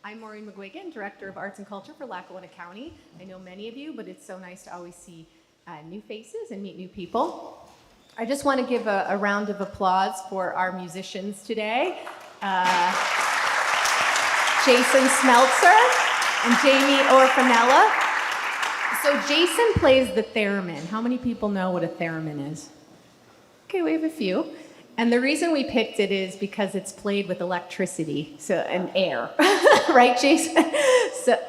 I'm Maureen McGuigan, Director of Arts and Culture for Lackawanna County. I know many of you, but it's so nice to always see new faces and meet new people. I just want to give a round of applause for our musicians today. Jason Smeltzer and Jamie Orfanella. So Jason plays the theremin. How many people know what a theremin is? Okay, we have a few. And the reason we picked it is because it's played with electricity and air, right, Jason? So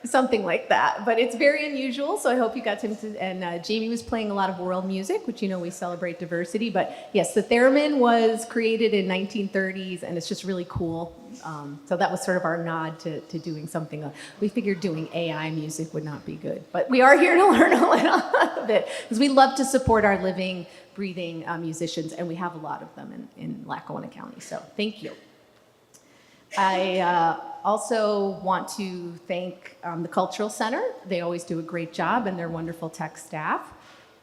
something like that. But it's very unusual, so I hope you got to. And Jamie was playing a lot of world music, which you know we celebrate diversity. But yes, the theremin was created in 1930s, and it's just really cool. So that was sort of our nod to doing something. We figured doing AI music would not be good, but we are here to learn a little bit because we love to support our living, breathing musicians, and we have a lot of them in Lackawanna County, so thank you. I also want to thank the Cultural Center. They always do a great job, and their wonderful tech staff.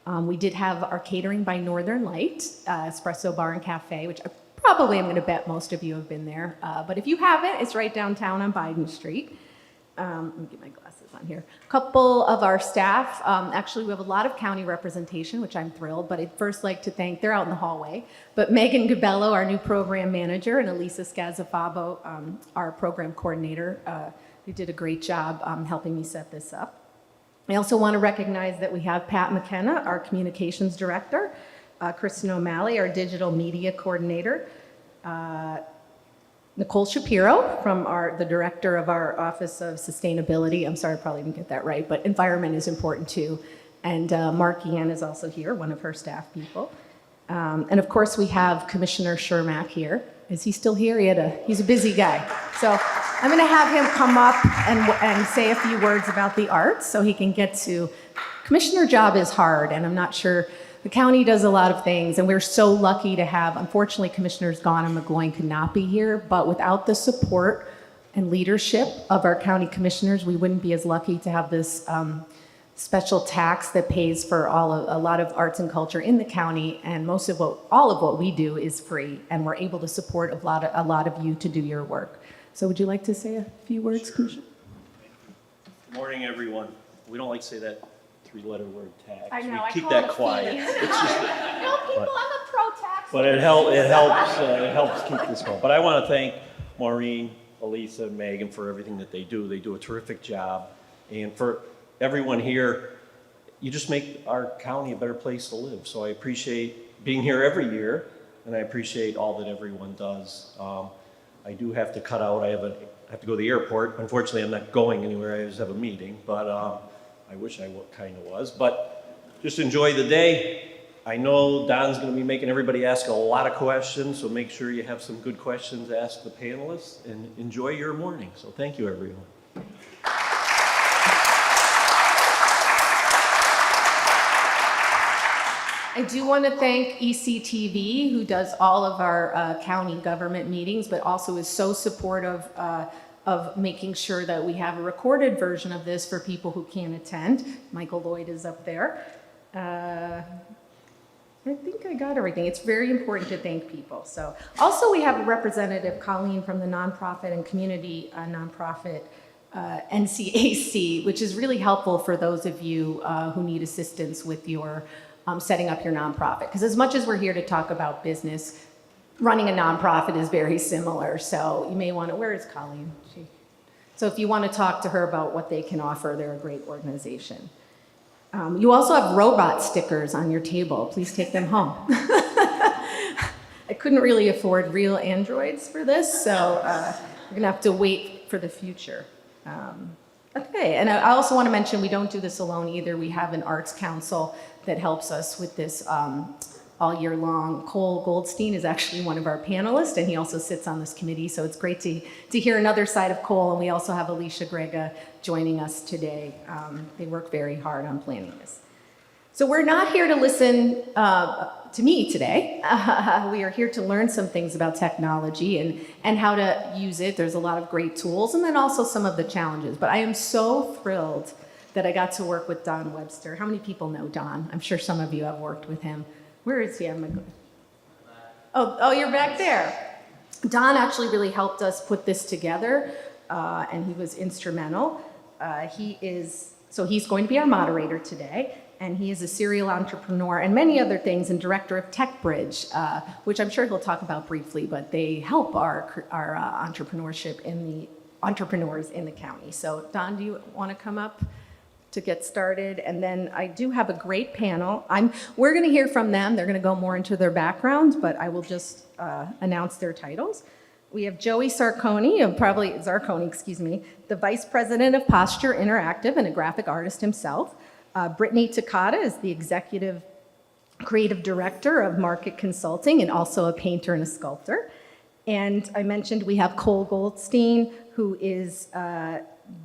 We did have our catering by Northern Light, Espresso Bar and Cafe, which probably I'm going to bet most of you have been there. But if you haven't, it's right downtown on Biden Street. Let me get my glasses on here. A couple of our staff, actually we have a lot of county representation, which I'm thrilled, but I'd first like to thank, they're out in the hallway, but Megan Gabello, our new program manager, and Elisa Scazafabo, our program coordinator, who did a great job helping me set this up. I also want to recognize that we have Pat McKenna, our communications director, Kristen O'Malley, our digital media coordinator, Nicole Shapiro from the director of our Office of Sustainability. I'm sorry, I probably didn't get that right, but environment is important too. And Mark Ian is also here, one of her staff people. And of course we have Commissioner Shermack here. Is he still here? He's a busy guy. So I'm gonna have him come up and say a few words about the arts so he can get to, Commissioner job is hard, and I'm not sure. The county does a lot of things, and we're so lucky to have, unfortunately, Commissioners Gahn and McGloin could not be here, but without the support and leadership of our county commissioners, we wouldn't be as lucky to have this special tax that pays for a lot of arts and culture in the county, and all of what we do is free, and we're able to support a lot of you to do your work. So would you like to say a few words, Commissioner? Good morning, everyone. We don't like to say that three-letter word tax. I know, we I keep call that it a quiet. fee. It's just, No, people, I'm a pro-tax. but it helps keep this going. But I want to thank Maureen, Elisa, and Megan for everything that they do. They do a terrific job. And for everyone here, you just make our county a better place to live. So I appreciate being here every year, and I appreciate all that everyone does. I do have to cut out. I have to go to the airport. Unfortunately, I'm not going anywhere. I just have a meeting. But I wish I kind of was, but just enjoy the day. I know Don's going to be making everybody ask a lot of questions, so make sure you have some good questions to ask the panelists, and enjoy your morning. So thank you, everyone. I do want to thank ECTV, who does all of our county government meetings, but also is so supportive of making sure that we have a recorded version of this for people who can't attend. Michael Lloyd is up there. I think I got everything. It's very important to thank people. So also we have a representative, Colleen, from the nonprofit and community nonprofit NCAC, which is really helpful for those of you who need assistance with your setting up your nonprofit. Because as much as we're here to talk about business, running a nonprofit is very similar, so you may want to, where is Colleen? So if you want to talk to her about what they can offer, they're a great organization. You also have robot stickers on your table. Please take them home. I couldn't really afford real androids for this, so we're gonna have to wait for the future. Okay, and I also want to mention we don't do this alone either. We have an arts council that helps us with this all year long. Cole Goldstein is actually one of our panelists, and he also sits on this committee, so it's great to hear another side of Cole, and we also have Alicia Grega joining us today. They work very hard on planning this. So we're not here to listen to me today. We are here to learn some things about technology and how to use it. There's a lot of great tools, and then also some of the challenges. But I am so thrilled that I got to work with Don Webster. How many people know Don? I'm sure some of you have worked with him. Where is he? Oh, you're back there. Don actually really helped us put this together. and he was instrumental. He's going to be our moderator today, and he is a serial entrepreneur and many other things, and director of TechBridge, which I'm sure he'll talk about briefly, but they help our entrepreneurship entrepreneurs in the county. So Don, do you want to come up to get started? And then I do have a great panel. We're going to hear from them. They're going to go more into their backgrounds, but I will just announce their titles. We have Joey Zarconi, the Vice President of Posture Interactive and a graphic artist himself. Brittany Takata is the Executive Creative Director of Market Consulting and also a painter and a sculptor. And I mentioned we have Cole Goldstein, who is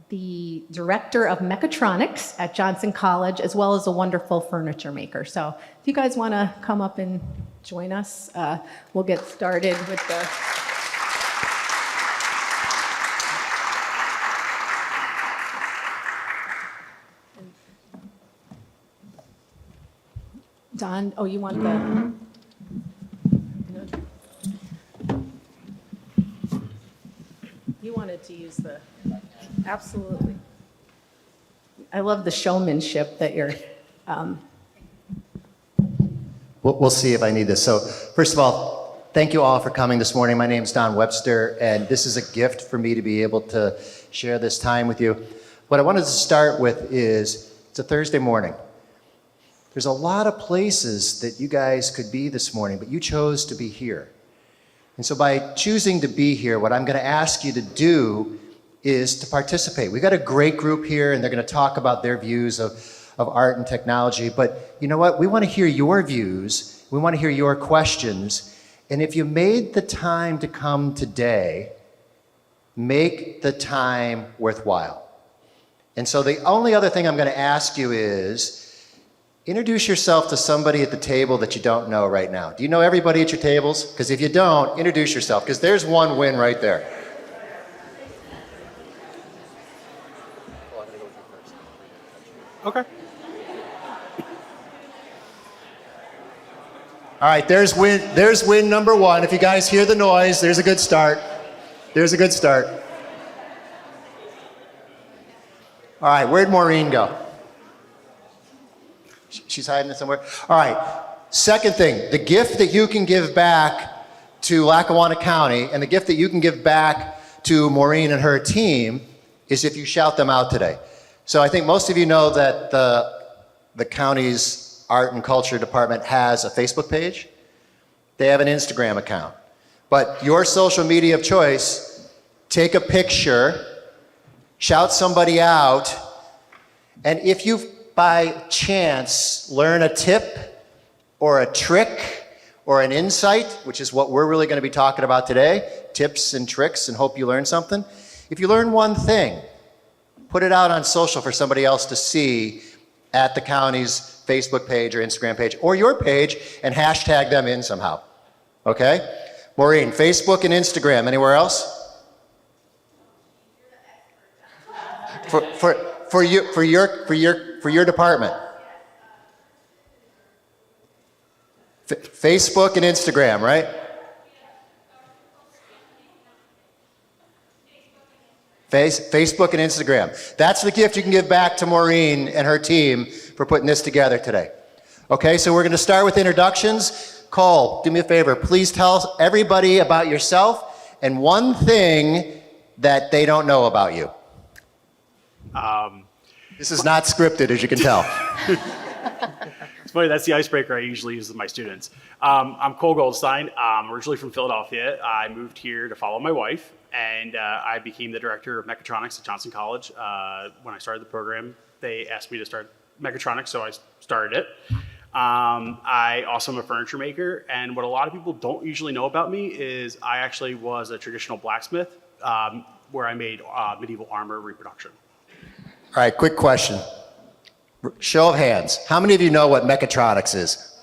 the Director of Mechatronics at Johnson College, as well as a wonderful furniture maker. So if you guys want to come up and join us, we'll get started with the... Don, oh, you want the... You wanted to use the... Absolutely. I love the showmanship that you're... We'll see if I need this. So first of all, thank you all for coming this morning. My name is Don Webster, and this is a gift for me to be able to share this time with you. What I wanted to start with is, it's a Thursday morning. There's a lot of places that you guys could be this morning, but you chose to be here. And so by choosing to be here, what I'm going to ask you to do is to participate. We've got a great group here, and they're going to talk about their views of art and technology. But you know what? We want to hear your views. We want to hear your questions. And if you made the time to come today, make the time worthwhile. And so the only other thing I'm going to ask you is, introduce yourself to somebody at the table that you don't know right now. Do you know everybody at your tables? Because if you don't, introduce yourself, because there's one win right there. Okay. All right, there's win number one. If you guys hear the noise, there's a good start. There's a good start. All right, where'd Maureen go? She's hiding it somewhere. All right, second thing, the gift that you can give back to Lackawanna County and the gift that you can give back to Maureen and her team is if you shout them out today. So I think most of you know that the county's art and culture department has a Facebook page. They have an Instagram account. But your social media of choice, take a picture, shout somebody out, and if you by chance learn a tip or a trick or an insight, which is what we're really going to be talking about today, tips and tricks, and hope you learn something. If you learn one thing, put it out on social for somebody else to see at the county's Facebook page or Instagram page or your page, and hashtag them in somehow. Okay? Maureen, Facebook and Instagram. Anywhere else? For your department. Facebook and Instagram, right? Facebook and Instagram. That's the gift you can give back to Maureen and her team for putting this together today. Okay, so we're going to start with introductions. Cole, do me a favor. Please tell everybody about yourself and one thing that they don't know about you. This is not scripted, as you can tell. It's funny, that's the icebreaker I usually use with my students. I'm Cole Goldstein. I'm originally from Philadelphia. I moved here to follow my wife, and I became the director of mechatronics at Johnson College. When I started the program, they asked me to start mechatronics, so I started it. I also am a furniture maker, and what a lot of people don't usually know about me is I actually was a traditional blacksmith where I made medieval armor reproduction. All right, quick question. Show of hands. How many of you know what mechatronics is?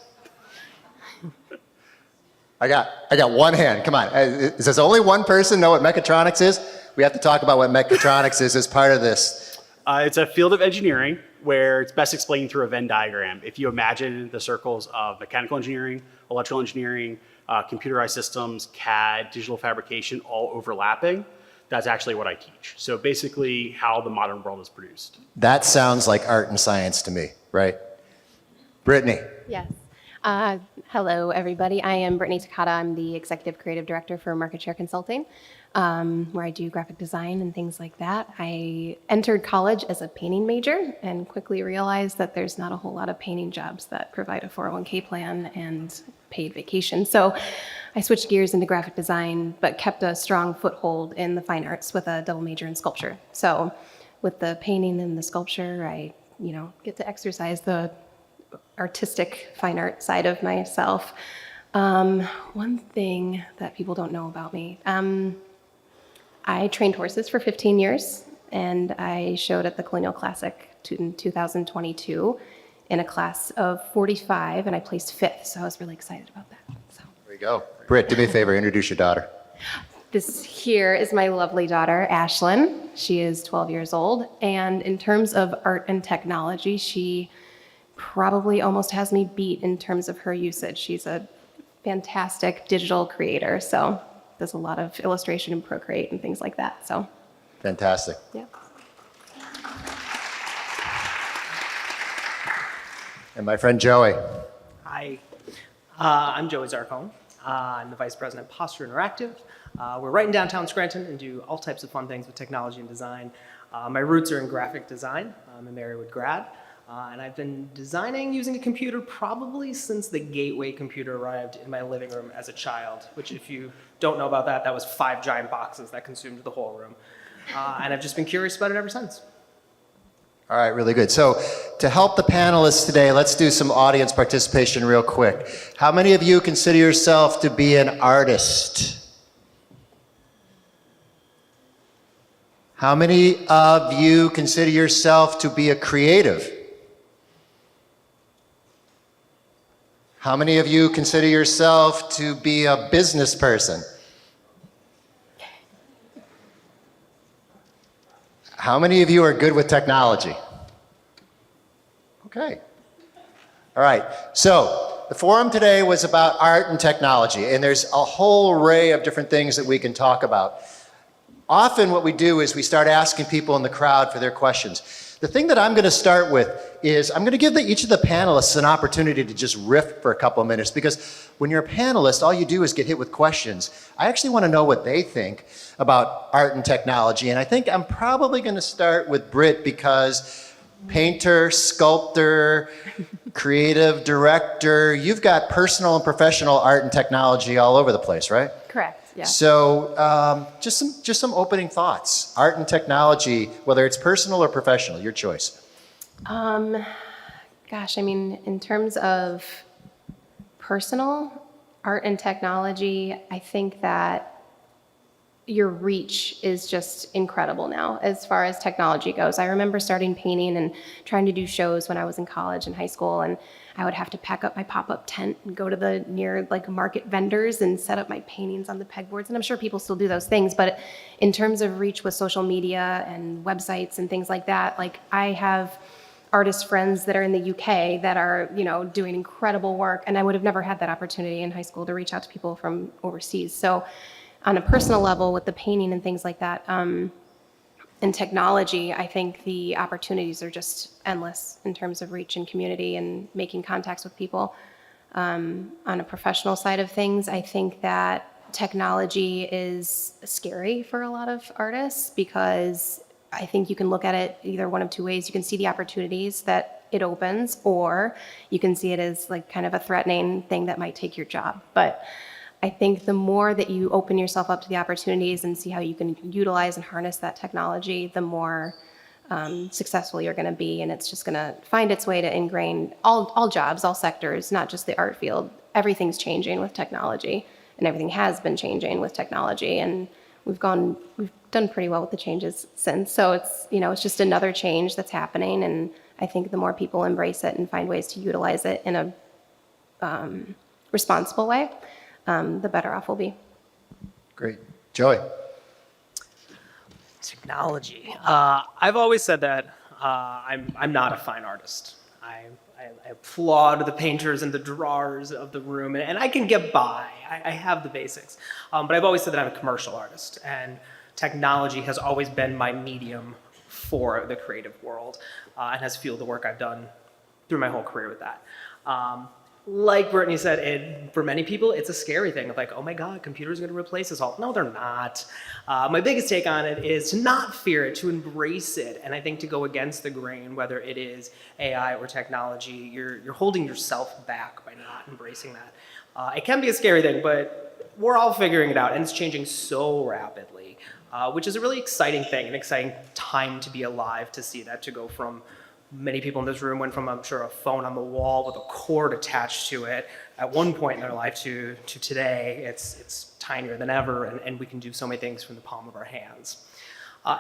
I got one hand. Come on. Does only one person know what mechatronics is? We have to talk about what mechatronics is as part of this. It's a field of engineering where it's best explained through a Venn diagram. If you imagine the circles of mechanical engineering, electrical engineering, computerized systems, CAD, digital fabrication, all overlapping, that's actually what I teach. So basically how the modern world is produced. That sounds like art and science to me, right? Brittany. Yes. Hello, everybody. I am Brittany Takata. I'm the Executive Creative Director for Market Share Consulting, where I do graphic design and things like that. I entered college as a painting major and quickly realized that there's not a whole lot of painting jobs that provide a 401k plan and paid vacation. So I switched gears into graphic design, but kept a strong foothold in the fine arts with a double major in sculpture. So with the painting and the sculpture, I, get to exercise the artistic fine art side of myself. One thing that people don't know about me, I trained horses for 15 years, and I showed at the Colonial Classic in 2022 in a class of 45, and I placed fifth, so I was really excited about that. So There you go. Britt, do me a favor, introduce your daughter. this here is my lovely daughter, Ashlyn. She is 12 years old, and in terms of art and technology, she probably almost has me beat in terms of her usage. She's a fantastic digital creator, so does a lot of illustration and Procreate and things like that. So, Fantastic. yeah. And my friend Joey. Hi, I'm Joey Zarcone. I'm the Vice President of Posture Interactive. We're right in downtown Scranton and do all types of fun things with technology and design. My roots are in graphic design. I'm a Marywood grad. And I've been designing using a computer probably since the Gateway computer arrived in my living room as a child, which if you don't know about that, that was 5 giant boxes that consumed the whole room. And I've just been curious about it ever since. All right, really good. So to help the panelists today, let's do some audience participation real quick. How many of you consider yourself to be an artist? How many of you consider yourself to be a creative? How many of you consider yourself to be a business person? How many of you are good with technology? Okay. All right. So the forum today was about art and technology, and there's a whole array of different things that we can talk about. Often what we do is we start asking people in the crowd for their questions. The thing that I'm going to start with is I'm going to give each of the panelists an opportunity to just riff for a couple of minutes, because when you're a panelist, all you do is get hit with questions. I actually want to know what they think about art and technology, and I think I'm probably going to start with Britt, because painter, sculptor, creative director, you've got personal and professional art and technology all over the place, right? Correct. Yeah. So just some opening thoughts. Art and technology, whether it's personal or professional, your choice. Gosh, I mean, in terms of personal art and technology, I think that your reach is just incredible now as far as technology goes. I remember starting painting and trying to do shows when I was in college and high school, and I would have to pack up my pop-up tent and go to the near market vendors and set up my paintings on the pegboards. And I'm sure people still do those things, but in terms of reach with social media and websites and things like that, I have artist friends that are in the UK that are, doing incredible work, and I would have never had that opportunity in high school to reach out to people from overseas. So on a personal level with the painting and things like that, and technology, I think the opportunities are just endless in terms of reach and community and making contacts with people. On a professional side of things, I think that technology is scary for a lot of artists, because I think you can look at it either one of two ways. You can see the opportunities that it opens, or you can see it as kind of a threatening thing that might take your job. But I think the more that you open yourself up to the opportunities and see how you can utilize and harness that technology, the more successful you're going to be, and it's just going to find its way to ingrain all jobs, all sectors, not just the art field. Everything's changing with technology, and everything has been changing with technology, and we've done pretty well with the changes since. So it's just another change that's happening, and I think the more people embrace it and find ways to utilize it in a responsible way, the better off we'll be. Great. Joey. Technology. I've always said that I'm not a fine artist. I applaud the painters and the drawers of the room, and I can get by. I have the basics. But I've always said that I'm a commercial artist. And technology has always been my medium for the creative world and has fueled the work I've done through my whole career with that. Like Brittany said, for many people, it's a scary thing of like, oh my God, computers are going to replace us all. No, they're not. My biggest take on it is to not fear it, to embrace it. And I think to go against the grain, whether it is AI or technology, you're holding yourself back by not embracing that. It can be a scary thing, but we're all figuring it out, and it's changing so rapidly, which is a really exciting thing, an exciting time to be alive, to see that, to go from many people in this room went from, I'm sure, a phone on the wall with a cord attached to it at one point in their life to today. It's tinier than ever, and we can do so many things from the palm of our hands.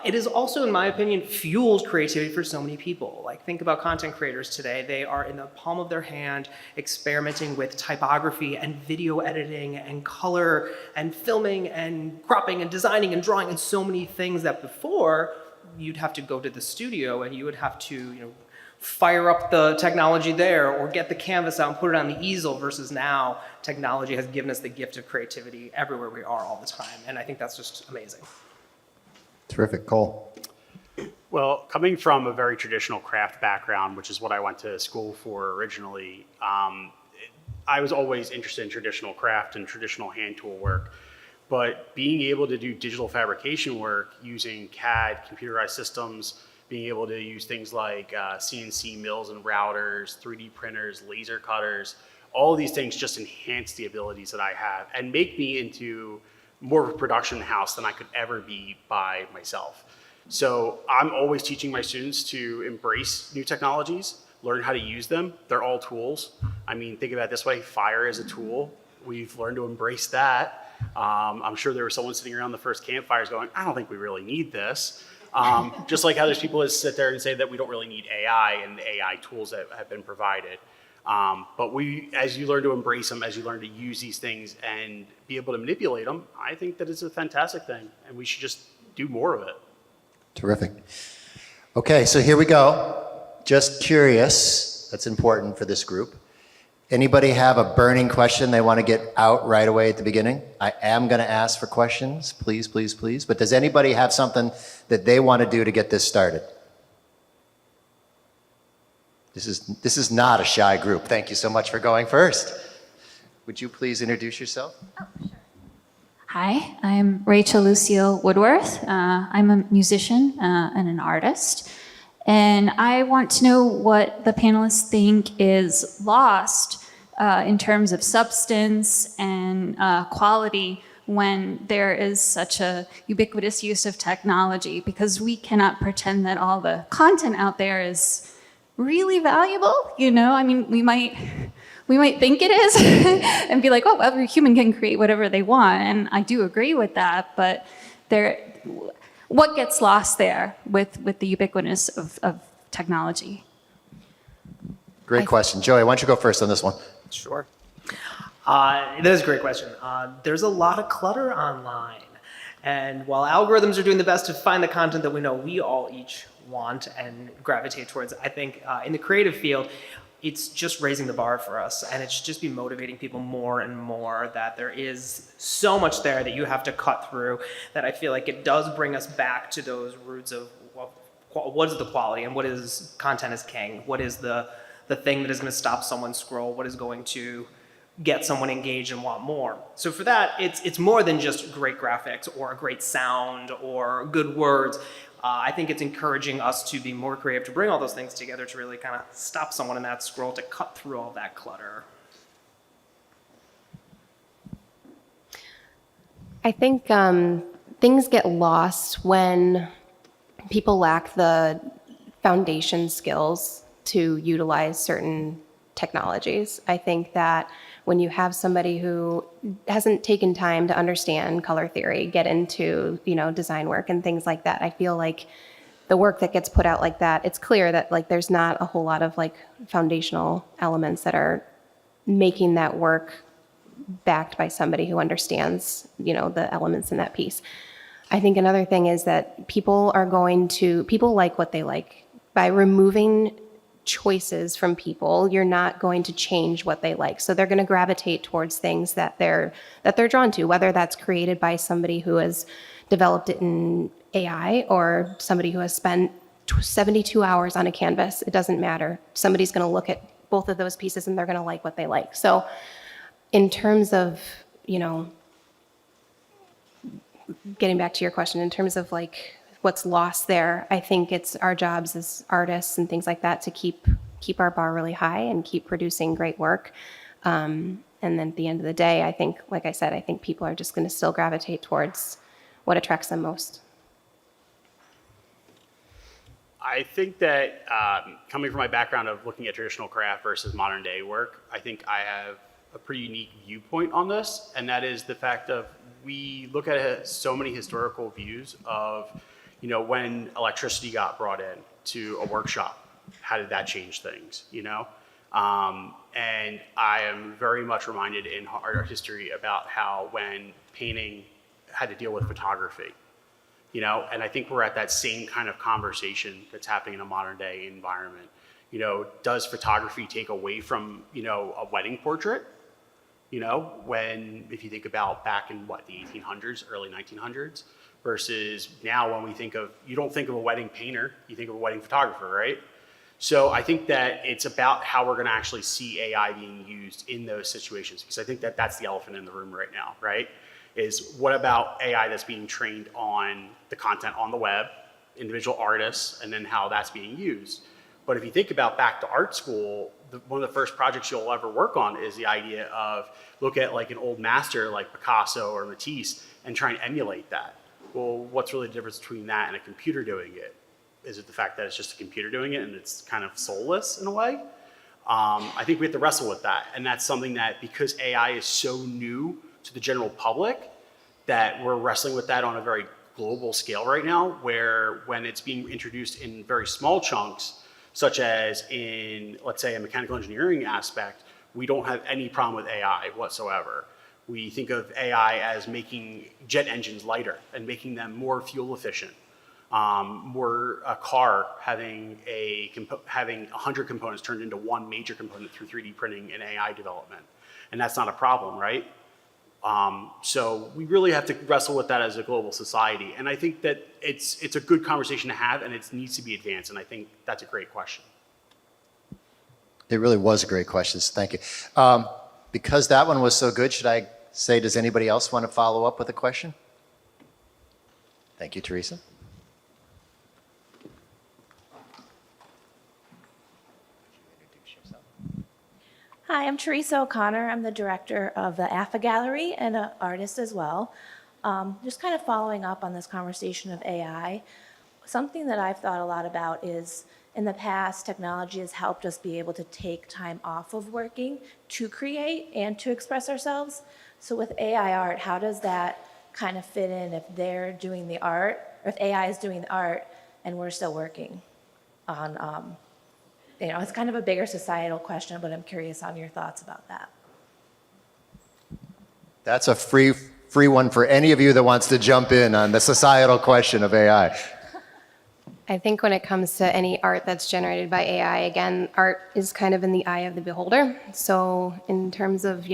It has also, in my opinion, fueled creativity for so many people. Like, think about content creators today. They are in the palm of their hand experimenting with typography and video editing and color and filming and cropping and designing and drawing and so many things that before you'd have to go to the studio and you would have to, fire up the technology there or get the canvas out and put it on the easel, versus now technology has given us the gift of creativity everywhere we are all the time. And I think that's just amazing. Terrific. Cole. Well, coming from a very traditional craft background, which is what I went to school for originally, I was always interested in traditional craft and traditional hand tool work. But being able to do digital fabrication work using CAD, computerized systems, being able to use things like CNC mills and routers, 3D printers, laser cutters, all of these things just enhance the abilities that I have and make me into more of a production house than I could ever be by myself. So I'm always teaching my students to embrace new technologies, learn how to use them. They're all tools. I mean, think about it this way, fire is a tool. We've learned to embrace that. I'm sure there was someone sitting around the first campfires going, I don't think we really need this. Just like how there's people that sit there and say that we don't really need AI and the AI tools that have been provided. But as you learn to embrace them, as you learn to use these things and be able to manipulate them, I think that it's a fantastic thing, and we should just do more of it. Terrific. Okay, so here we go. Just curious, that's important for this group. Anybody have a burning question they want to get out right away at the beginning? I am going to ask for questions, please, please, please. But does anybody have something that they want to do to get this started? This is not a shy group. Thank you so much for going first. Would you please introduce yourself? Hi, I'm Rachel Lucille Woodworth. I'm a musician and an artist. And I want to know what the panelists think is lost in terms of substance and quality when there is such a ubiquitous use of technology, because we cannot pretend that all the content out there is really valuable. I mean, we might think it is and be like, oh, every human can create whatever they want. And I do agree with that, but what gets lost there with the ubiquitous of technology? Great question. Joey, why don't you go first on this one? Sure. That is a great question. There's a lot of clutter online. And while algorithms are doing the best to find the content that we know we all each want and gravitate towards, I think in the creative field, it's just raising the bar for us, and it should just be motivating people more and more that there is so much there that you have to cut through, that I feel like it does bring us back to those roots of what is the quality and what is content is king, what is the thing that is going to stop someone's scroll, what is going to get someone engaged and want more. So for that, it's more than just great graphics or a great sound or good words. I think it's encouraging us to be more creative, to bring all those things together, to really kind of stop someone in that scroll, to cut through all that clutter. I think things get lost when people lack the foundation skills to utilize certain technologies. I think that when you have somebody who hasn't taken time to understand color theory, get into, design work and things like that, I feel like the work that gets put out like that, it's clear that there's not a whole lot of foundational elements that are making that work backed by somebody who understands, the elements in that piece. I think another thing is that people like what they like. By removing choices from people, you're not going to change what they like. So they're going to gravitate towards things that they're drawn to, whether that's created by somebody who has developed it in AI or somebody who has spent 72 hours on a canvas. It doesn't matter. Somebody's going to look at both of those pieces and they're going to like what they like. So in terms of, getting back to your question, in terms of like what's lost there, I think it's our jobs as artists and things like that to keep our bar really high and keep producing great work. And then at the end of the day, I think, like I said, I think people are just going to still gravitate towards what attracts them most. I think that coming from my background of looking at traditional craft versus modern day work, I think I have a pretty unique viewpoint on this, and that is the fact of we look at so many historical views of, when electricity got brought in to a workshop, how did that change things, And I am very much reminded in art history about how when painting had to deal with photography, and I think we're at that same kind of conversation that's happening in a modern day environment. Does photography take away from, a wedding portrait? If you think about back in the 1800s, early 1900s, versus now when you don't think of a wedding painter, you think of a wedding photographer, right? So I think that it's about how we're going to actually see AI being used in those situations, because I think that that's the elephant in the room right now, right? Is what about AI that's being trained on the content on the web, individual artists, and then how that's being used. But if you think about back to art school, one of the first projects you'll ever work on is the idea of look at like an old master like Picasso or Matisse and try and emulate that. Well, what's really the difference between that and a computer doing it? Is it the fact that it's just a computer doing it and it's kind of soulless in a way? I think we have to wrestle with that. And that's something that, because AI is so new to the general public, that we're wrestling with that on a very global scale right now, where when it's being introduced in very small chunks, such as in, let's say, a mechanical engineering aspect, we don't have any problem with AI whatsoever. We think of AI as making jet engines lighter and making them more fuel efficient. A car having 100 components turned into one major component through 3D printing and AI development. And that's not a problem, right? So we really have to wrestle with that as a global society. And I think that it's a good conversation to have, and it needs to be advanced. And I think that's a great question. It really was a great question. So thank you. Because that one was so good, should I say, does anybody else want to follow up with a question? Thank you, Teresa. Hi, I'm Teresa O'Connor. I'm the director of the AFA Gallery and an artist as well. Just kind of following up on this conversation of AI, something that I've thought a lot about is in the past, technology has helped us be able to take time off of working to create and to express ourselves. So with AI art, how does that kind of fit in if they're doing the art, or if AI is doing the art and we're still working on it's kind of a bigger societal question, but I'm curious on your thoughts about that. That's a free one for any of you that wants to jump in on the societal question of AI. I think when it comes to any art that's generated by AI, again, art is kind of in the eye of the beholder. So in terms of,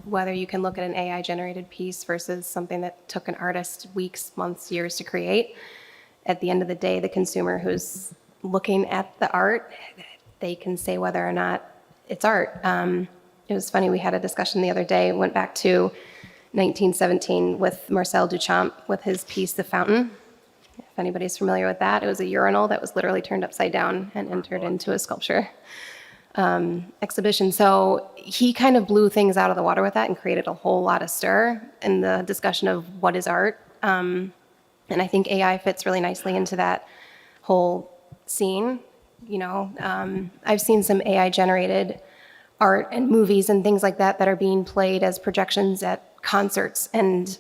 whether you can look at an AI generated piece versus something that took an artist weeks, months, years to create, at the end of the day, the consumer who's looking at the art, they can say whether or not it's art. It was funny, we had a discussion the other day, went back to 1917 with Marcel Duchamp with his piece, The Fountain. If anybody's familiar with that, it was a urinal that was literally turned upside down and entered into a sculpture exhibition. So he kind of blew things out of the water with that and created a whole lot of stir in the discussion of what is art. And I think AI fits really nicely into that whole scene. I've seen some AI generated art and movies and things like that are being played as projections at concerts, and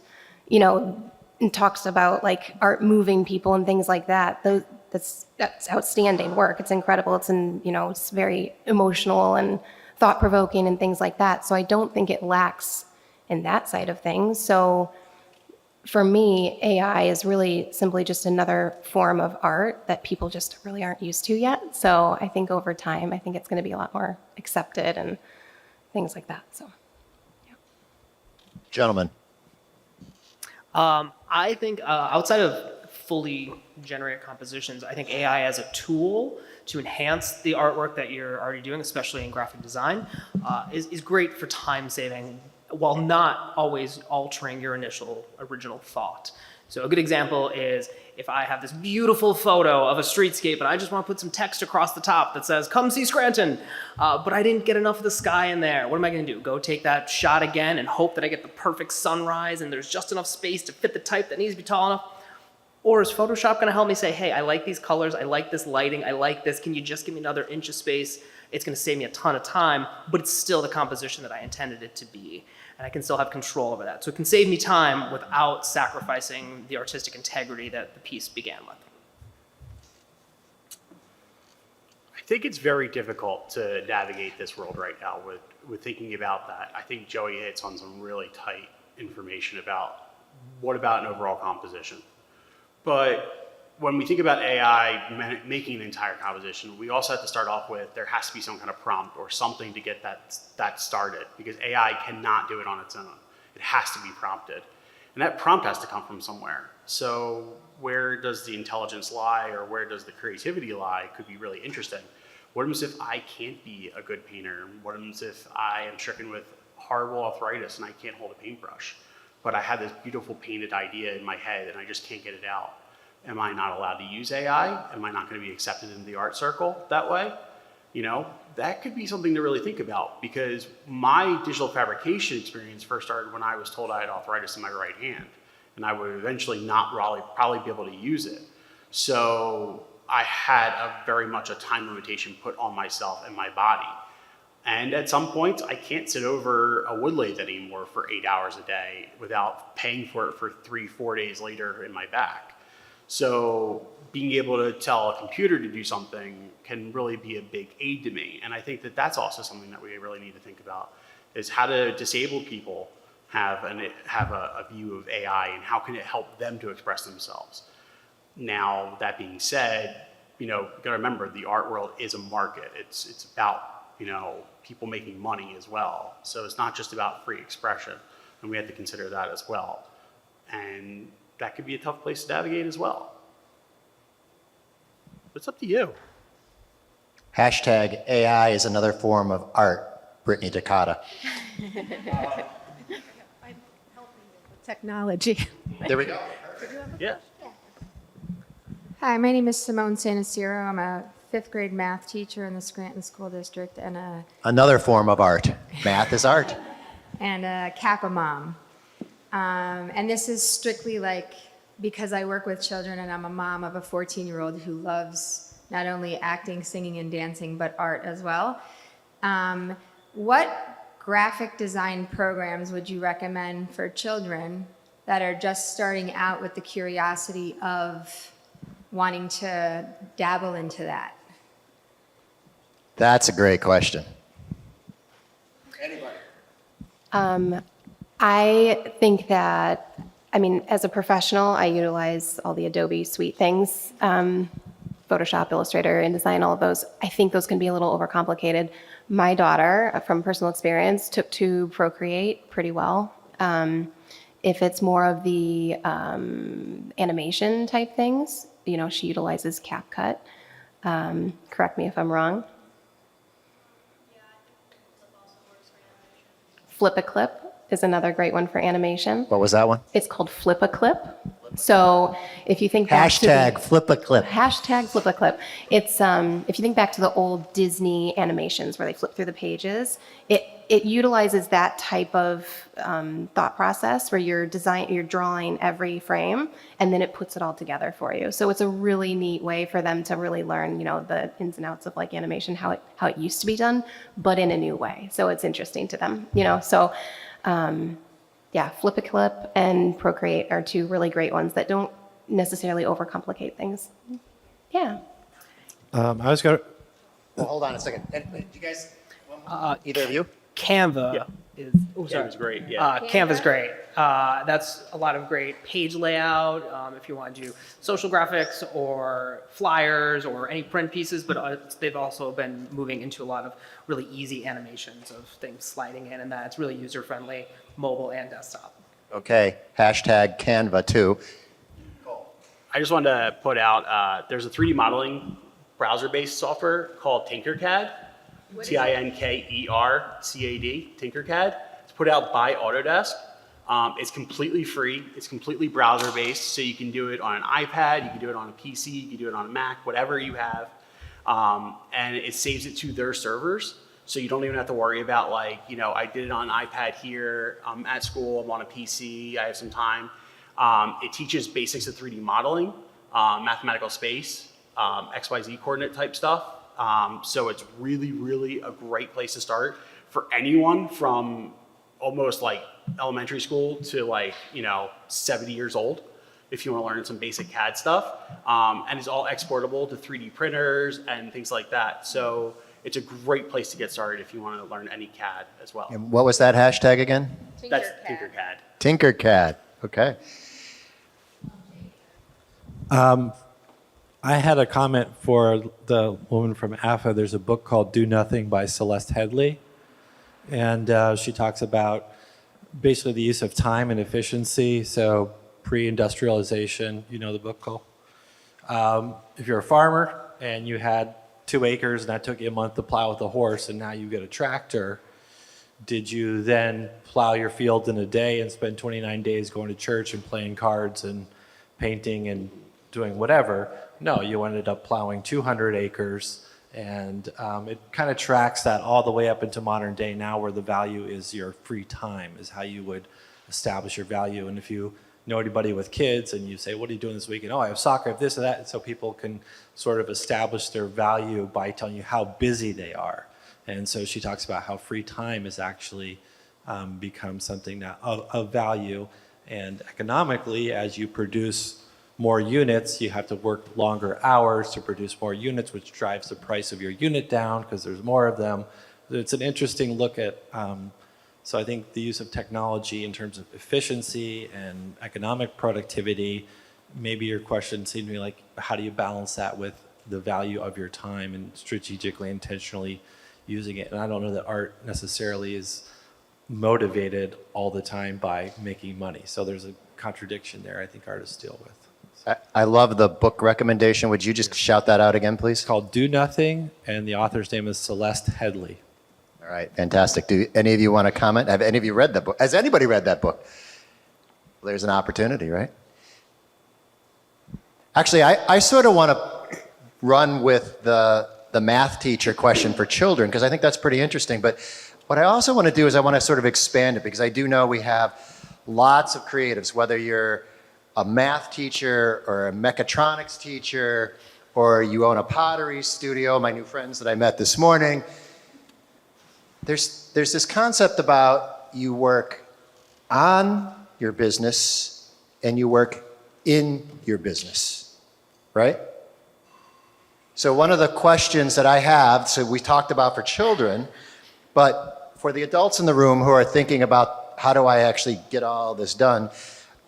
and talks about like art moving people and things like that. That's outstanding work. It's incredible. It's very emotional and thought provoking and things like that. So I don't think it lacks in that side of things. So for me, AI is really simply just another form of art that people just really aren't used to yet. So I think over time, I think it's going to be a lot more accepted and things like that. So. Gentlemen. I think outside of fully generated compositions, I think AI as a tool to enhance the artwork that you're already doing, especially in graphic design, is great for time saving while not always altering your original thought. So a good example is if I have this beautiful photo of a streetscape and I just want to put some text across the top that says, "Come see Scranton," but I didn't get enough of the sky in there. What am I going to do? Go take that shot again and hope that I get the perfect sunrise and there's just enough space to fit the type that needs to be tall enough? Or is Photoshop going to help me say, hey, I like these colors, I like this lighting, I like this, can you just give me another inch of space? It's going to save me a ton of time, but it's still the composition that I intended it to be. And I can still have control over that. So it can save me time without sacrificing the artistic integrity that the piece began with. I think it's very difficult to navigate this world right now with thinking about that. I think Joey hits on some really tight information about what about an overall composition. But when we think about AI making an entire composition, we also have to start off with there has to be some kind of prompt or something to get that started, because AI cannot do it on its own. It has to be prompted. And that prompt has to come from somewhere. So where does the intelligence lie, or where does the creativity lie could be really interesting. What happens if I can't be a good painter? What happens if I am stricken with horrible arthritis and I can't hold a paintbrush? But I have this beautiful painted idea in my head and I just can't get it out. Am I not allowed to use AI? Am I not going to be accepted into the art circle that way? You know, that could be something to really think about, because my digital fabrication experience first started when I was told I had arthritis in my right hand, and I would eventually not probably be able to use it. So I had very much a time limitation put on myself and my body. And at some points, I can't sit over a wood lathe anymore for 8 hours a day without paying for it for 3-4 days later in my back. So being able to tell a computer to do something can really be a big aid to me. And I think that that's also something that we really need to think about, is how do disabled people have a view of AI, and how can it help them to express themselves? Now, that being said, you know, you gotta remember the art world is a market. It's about, you know, people making money as well. So it's not just about free expression, and we have to consider that as well. And that could be a tough place to navigate as well. It's up to you. Hashtag AI is another form of art, Brittany Takata. Technology. There we go. Yeah. Hi, my name is Simone Sanaciro. I'm a 5th grade math teacher in the Scranton School District and Another form of art. Math is art. a Kappa mom. And this is strictly like because I work with children and I'm a mom of a 14-year-old who loves not only acting, singing, and dancing, but art as well. What graphic design programs would you recommend for children that are just starting out with the curiosity of wanting to dabble into that? That's a great question. I think that, I mean, as a professional, I utilize all the Adobe Suite things, Photoshop, Illustrator, InDesign, all of those. I think those can be a little overcomplicated. My daughter, from personal experience, took to Procreate pretty well. If it's more of the animation type things, you know, she utilizes CapCut. Correct me if I'm wrong. Flip-a-Clip is another great one for animation. What was that one? It's called Flip-a-Clip. So if you think back to Hashtag flip a clip. Hashtag Flip-a-Clip. It's if you think back to the old Disney animations where they flip through the pages, it utilizes that type of thought process where you're drawing every frame, and then it puts it all together for you. So it's a really neat way for them to really learn, you know, the ins and outs of like animation, how it used to be done, but in a new way. So it's interesting to them, you know. So yeah, Flip-a-Clip and Procreate are two really great ones that don't necessarily overcomplicate things. Yeah. I was going to. Well, hold on a second. Do you guys, either of you? Canva is, oh, sorry. Canva's great, yeah. Canva's great. That's a lot of great page layout, if you want to do social graphics or flyers or any print pieces, but they've also been moving into a lot of really easy animations of things sliding in, and that's really user-friendly, mobile and desktop. Okay, hashtag Canva too. I just wanted to put out, there's a 3D modeling browser-based software called Tinkercad, Tinkercad, Tinkercad. It's put out by Autodesk. It's completely free. It's completely browser-based, so you can do it on an iPad, you can do it on a PC, you can do it on a Mac, whatever you have. And it saves it to their servers, so you don't even have to worry about like, you know, I did it on an iPad here, I'm at school, I'm on a PC, I have some time. It teaches basics of 3D modeling, mathematical space, XYZ coordinate type stuff. So it's really, really a great place to start for anyone from almost like elementary school to like, you know, 70 years old, if you want to learn some basic CAD stuff. And it's all exportable to 3D printers and things like that. So it's a great place to get started if you want to learn any CAD as well. And what was that hashtag again? That's Tinkercad. Tinkercad. Okay. I had a comment for the woman from AFA. There's a book called Do Nothing by Celeste Headley. And she talks about basically the use of time and efficiency. So pre-industrialization, you know the book, Cole? If you're a farmer and you had 2 acres and that took you a month to plow with a horse and now you get a tractor, did you then plow your field in a day and spend 29 days going to church and playing cards and painting and doing whatever? No, you ended up plowing 200 acres, and it kind of tracks that all the way up into modern day now, where the value is your free time, is how you would establish your value. And if you know anybody with kids and you say, what are you doing this weekend? Oh, I have soccer, I have this or that. And so people can sort of establish their value by telling you how busy they are. And so she talks about how free time has actually become something that of value. And economically, as you produce more units, you have to work longer hours to produce more units, which drives the price of your unit down because there's more of them. It's an interesting look at, so I think the use of technology in terms of efficiency and economic productivity, maybe your question seemed to me like, how do you balance that with the value of your time and strategically, intentionally using it? And I don't know that art necessarily is motivated all the time by making money. So there's a contradiction there I think artists deal with. I love the book recommendation. Would you just shout that out again, please? It's called Do Nothing, and the author's name is Celeste Headley. All right, fantastic. Do any of you want to comment? Have any of you read that book? Has anybody read that book? Well, there's an opportunity, right? Actually, I sort of want to run with the math teacher question for children, because I think that's pretty interesting. But what I also want to do is I want to sort of expand it, because I do know we have lots of creatives, whether you're a math teacher or a mechatronics teacher, or you own a pottery studio, my new friends that I met this morning. There's this concept about you work on your business and you work in your business, right? So one of the questions that I have, so we talked about for children, but for the adults in the room who are thinking about how do I actually get all this done,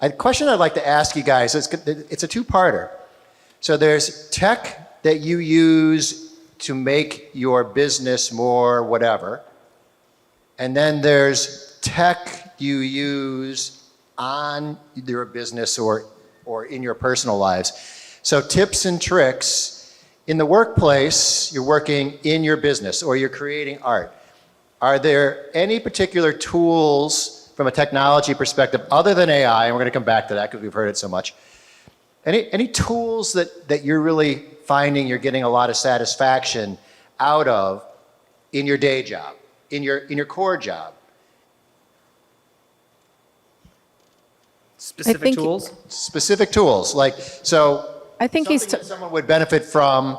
a question I'd like to ask you guys, it's a two-parter. So there's tech that you use to make your business more whatever, and then there's tech you use on your business or in your personal lives. So tips and tricks. In the workplace, you're working in your business or you're creating art. Are there any particular tools from a technology perspective, other than AI, and we're going to come back to that because we've heard it so much, any tools that you're really finding you're getting a lot of satisfaction out of in your day job, in your core job? Specific tools? Specific tools, like, so I think he's something that someone would benefit from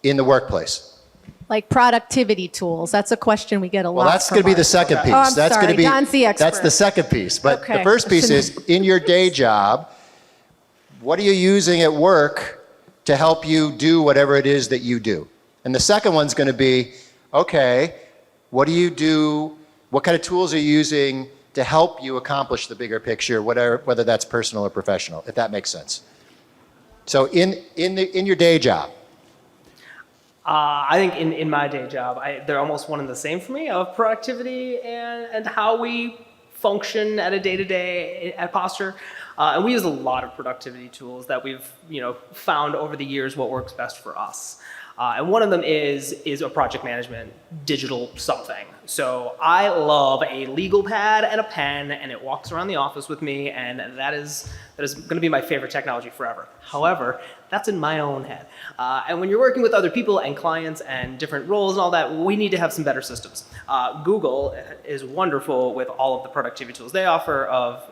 in the workplace. like productivity tools. That's a question we get a lot. Well, that's going to be the second piece. Oh, I'm That's sorry. going to be Don's the expert. That's the second piece. But Okay. the first piece is in your day job, what are you using at work to help you do whatever it is that you do? And the second one's going to be, okay, what do you do What kind of tools are you using to help you accomplish the bigger picture, whether that's personal or professional, if that makes sense? So in your day job, I think in my day job, they're almost one and the same for me, of productivity and how we function at a day-to-day at Posture. And we use a lot of productivity tools that we've found over the years what works best for us. And one of them is a project management digital something. So I love a legal pad and a pen, and it walks around the office with me, and that is going to be my favorite technology forever. However, that's in my own head. And when you're working with other people and clients and different roles and all that, we need to have some better systems. Google is wonderful with all of the productivity tools they offer of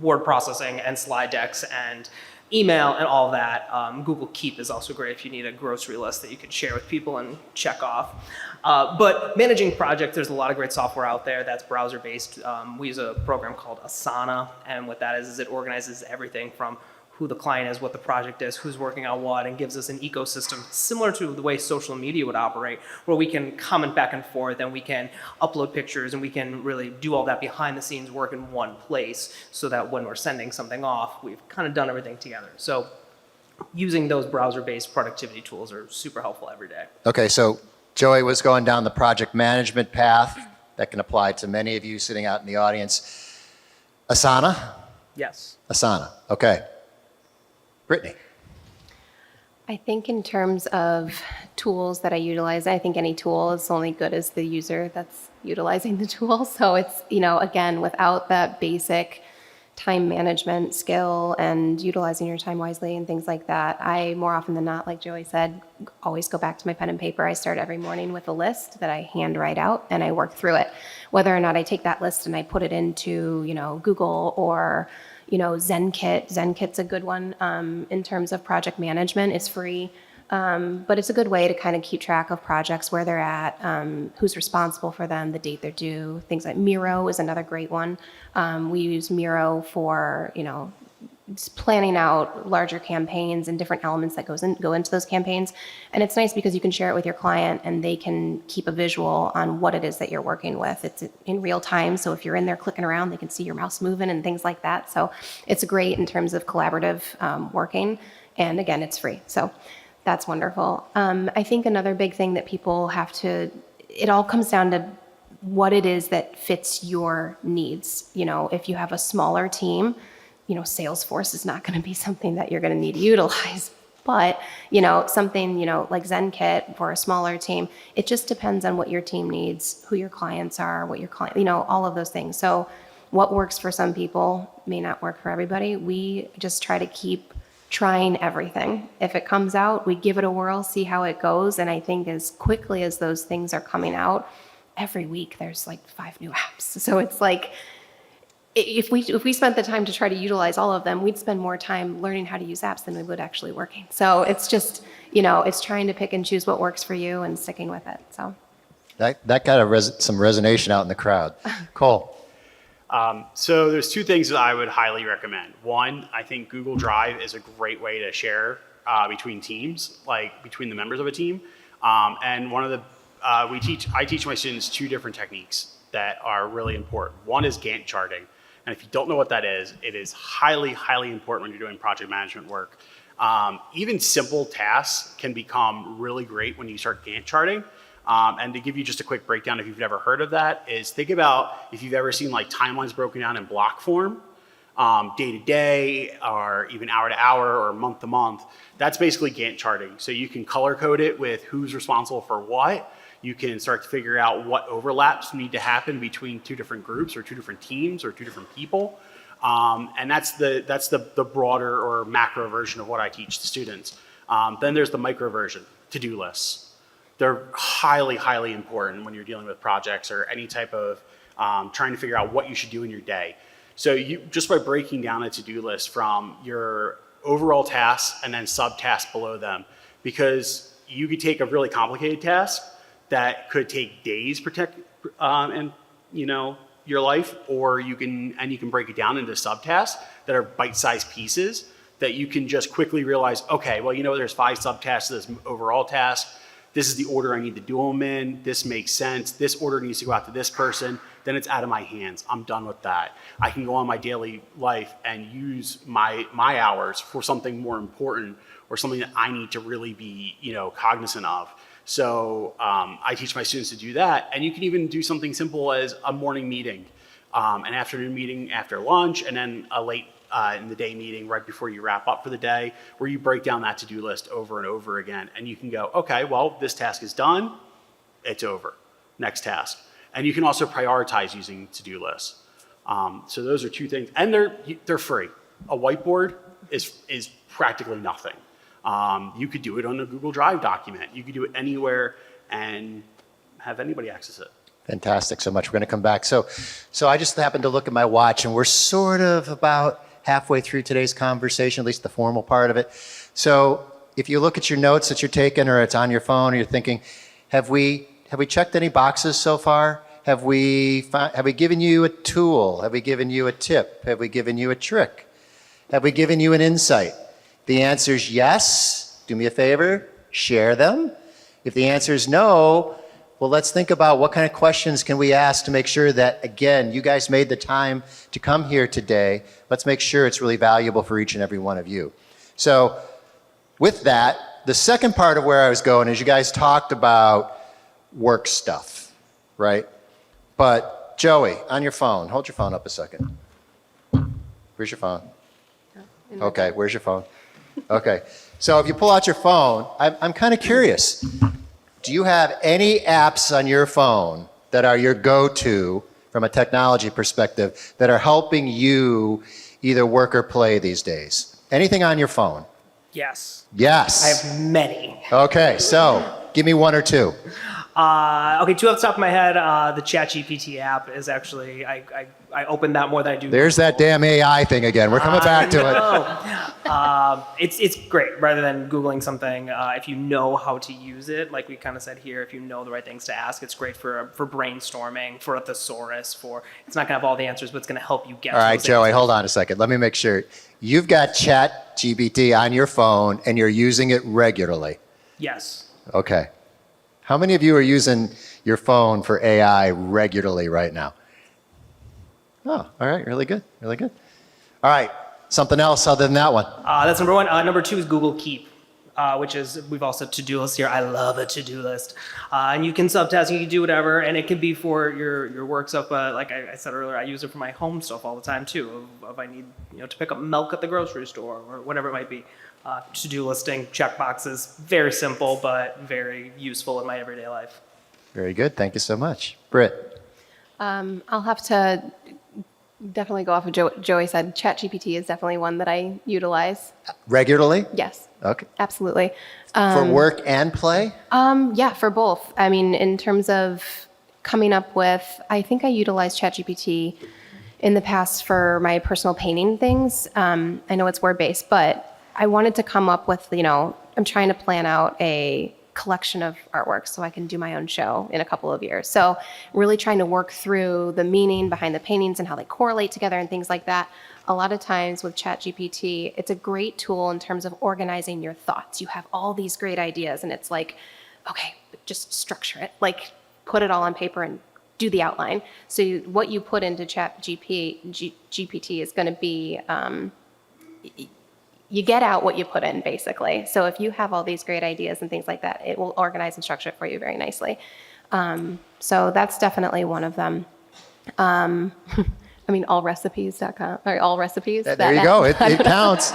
word processing and slide decks and email and all that. Google Keep is also great if you need a grocery list that you can share with people and check off. But managing projects, there's a lot of great software out there that's browser-based. We use a program called Asana, and what that is it organizes everything from who the client is, what the project is, who's working on what, and gives us an ecosystem similar to the way social media would operate, where we can comment back and forth and we can upload pictures and we can really do all that behind the scenes work in one place so that when we're sending something off, we've kind of done everything together. So using those browser-based productivity tools are super helpful every day. okay, so Joey was going down the project management path that can apply to many of you sitting out in the audience. Asana? Yes. Asana, okay. Brittany? I think in terms of tools that I utilize, I think any tool is only good as the user that's utilizing the tool. So it's, again, without that basic time management skill and utilizing your time wisely and things like that, I more often than not, like Joey said, always go back to my pen and paper. I start every morning with a list that I hand write out and I work through it. Whether or not I take that list and I put it into, Google or ZenKit. ZenKit's a good one in terms of project management. It's free, but it's a good way to kind of keep track of projects, where they're at, who's responsible for them, the date they're due. Things like Miro is another great one. We use Miro for, planning out larger campaigns and different elements that go into those campaigns. And it's nice because you can share it with your client and they can keep a visual on what it is that you're working with. It's in real time, so if you're in there clicking around, they can see your mouse moving and things like that. So it's great in terms of collaborative working. And again, it's free. So that's wonderful. I think another big thing that people it all comes down to what it is that fits your needs. If you have a smaller team, Salesforce is not going to be something that you're going to need to utilize. But, something, like ZenKit for a smaller team, it just depends on what your team needs, who your clients are, what your client, all of those things. So what works for some people may not work for everybody. We just try to keep trying everything. If it comes out, we give it a whirl, see how it goes. And I think as quickly as those things are coming out, every week there's like 5 new apps. So it's like, if we spent the time to try to utilize all of them, we'd spend more time learning how to use apps than we would actually working. So it's just, it's trying to pick and choose what works for you and sticking with it. So That got some resonation out in the crowd. Cole? So there's 2 things that I would highly recommend. One, I think Google Drive is a great way to share between teams, like between the members of a team. And one of the, I teach my students 2 different techniques that are really important. One is Gantt charting. And if you don't know what that is, it is highly, highly important when you're doing project management work. Even simple tasks can become really great when you start Gantt charting. And to give you just a quick breakdown, if you've never heard of that, is think about if you've ever seen like timelines broken down in block form, day to day, or even hour to hour, or month to month. That's basically Gantt charting. So you can color code it with who's responsible for what. You can start to figure out what overlaps need to happen between 2 different groups or 2 different teams or 2 different people. And that's the broader or macro version of what I teach the students. Then there's the micro version, to-do lists. They're highly, highly important when you're dealing with projects or any type of trying to figure out what you should do in your day. So just by breaking down a to-do list from your overall tasks and then sub-tasks below them, because you could take a really complicated task that could take days your life, or you can break it down into subtasks that are bite-sized pieces that you can just quickly realize, okay, well, there's 5 subtasks to this overall task. This is the order I need to do them in. This makes sense. This order needs to go out to this person. then it's out of my hands. I'm done with that. I can go on my daily life and use my hours for something more important or something that I need to really be, cognizant of. So I teach my students to do that. And you can even do something simple as a morning meeting, an afternoon meeting after lunch, and then a late in the day meeting right before you wrap up for the day, where you break down that to-do list over and over again. And you can go, okay, well, this task is done, it's over, next task. And you can also prioritize using to-do lists. So those are two things, and they're free. A whiteboard is practically nothing. You could do it on a Google Drive document. You could do it anywhere and have anybody access it. Fantastic, so much. We're going to come back. So I just happened to look at my watch, and we're sort of about halfway through today's conversation, at least the formal part of it. So if you look at your notes that you're taking, or it's on your phone, or you're thinking, have we checked any boxes so far? Have we given you a tool? Have we given you a tip? Have we given you a trick? Have we given you an insight? The answer is yes. Do me a favor, share them. If the answer is no, well, let's think about what kind of questions can we ask to make sure that, again, you guys made the time to come here today. Let's make sure it's really valuable for each and every one of you. So with that, the second part of where I was going is you guys talked about work stuff, right? But Joey, on your phone, hold your phone up a second. Where's your phone? Okay, where's your phone? Okay, so if you pull out your phone, I'm kind of curious. Do you have any apps on your phone that are your go-to from a technology perspective that are helping you either work or play these days? Anything on your phone? Yes. Yes. I have many. Okay, so give me one or two. Okay, two off the top of my head. The ChatGPT app is actually, I open that more than I do. There's that damn AI thing again. We're coming back to it. It's great. Rather than Googling something, if you know how to use it, like we kind of said here, if you know the right things to ask, it's great for brainstorming, for a thesaurus, it's not going to have all the answers, but it's going to help you get All right, those Joey, answers. hold on a second. Let me make sure. You've got ChatGPT on your phone and you're using it regularly. Yes. Okay. How many of you are using your phone for AI regularly right now? Oh, all right, really good, really good. All right, something else other than that one. That's number one. Number two is Google Keep, which is, we've also to-do list here. I love a to-do list. And you can subtask, you can do whatever, and it can be for your work stuff, but like I said earlier, I use it for my home stuff all the time too. If I need to pick up milk at the grocery store or whatever it might be. To-do listing, check boxes, very simple, but very useful in my everyday life. Very good, thank you so much. Britt? I'll have to definitely go off of Joey said. ChatGPT is definitely one that I utilize. Regularly? Yes, Okay. absolutely. For work and play? Yeah, for both. I mean, in terms of coming up with, I think I utilized ChatGPT in the past for my personal painting things. I know it's word-based, but I wanted to come up with, I'm trying to plan out a collection of artwork so I can do my own show in a couple of years. So really trying to work through the meaning behind the paintings and how they correlate together and things like that. A lot of times with ChatGPT, it's a great tool in terms of organizing your thoughts. You have all these great ideas and it's like, okay, just structure it. Like put it all on paper and do the outline. So what you put into ChatGPT is going to be, you get out what you put in, basically. So if you have all these great ideas and things like that, it will organize and structure it for you very nicely. So that's definitely one of them. I mean, allrecipes.com, or all recipes. There you go, it counts.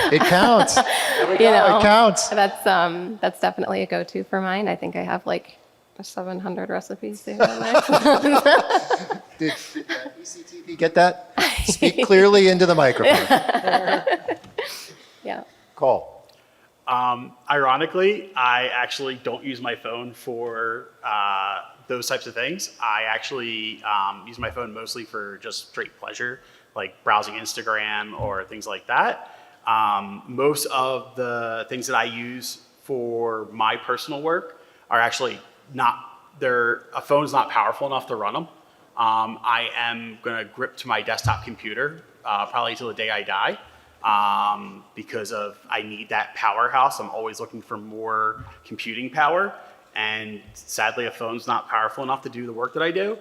It counts. There we go. It counts. That's definitely a go-to for mine. I think I have like 700 recipes there. Did ECTV get that? Speak clearly into the microphone. Yeah. Cole. Ironically, I actually don't use my phone for those types of things. I actually use my phone mostly for just straight pleasure, like browsing Instagram or things like that. Most of the things that I use for my personal work are actually a phone's not powerful enough to run them. I am gonna grip to my desktop computer probably till the day I die. Because I need that powerhouse. I'm always looking for more computing power. And sadly, a phone's not powerful enough to do the work that I do.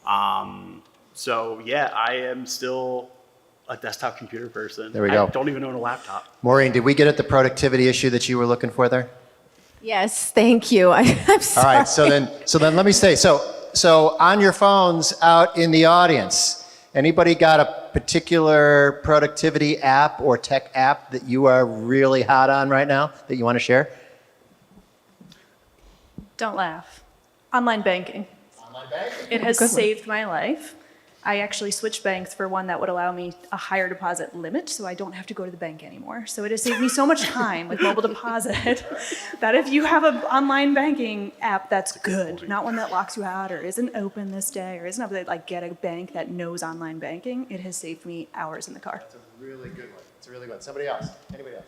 So yeah, I am still a desktop computer person. There we go. I don't even own a laptop. Maureen, did we get at the productivity issue that you were looking for there? Yes, thank you. I'm All sorry. right, so then let me say, so on your phones out in the audience, anybody got a particular productivity app or tech app that you are really hot on right now that you want to share? Don't laugh. Online banking. Online banking. It has saved my life. I actually switched banks for one that would allow me a higher deposit limit, so I don't have to go to the bank anymore. So it has saved me so much time with mobile deposit that if you have an online banking app that's good, not one that locks you out or isn't open this day or isn't able to like get a bank that knows online banking, it has saved me hours in the car. It's a really good one. It's a really good one. Somebody else? Anybody else?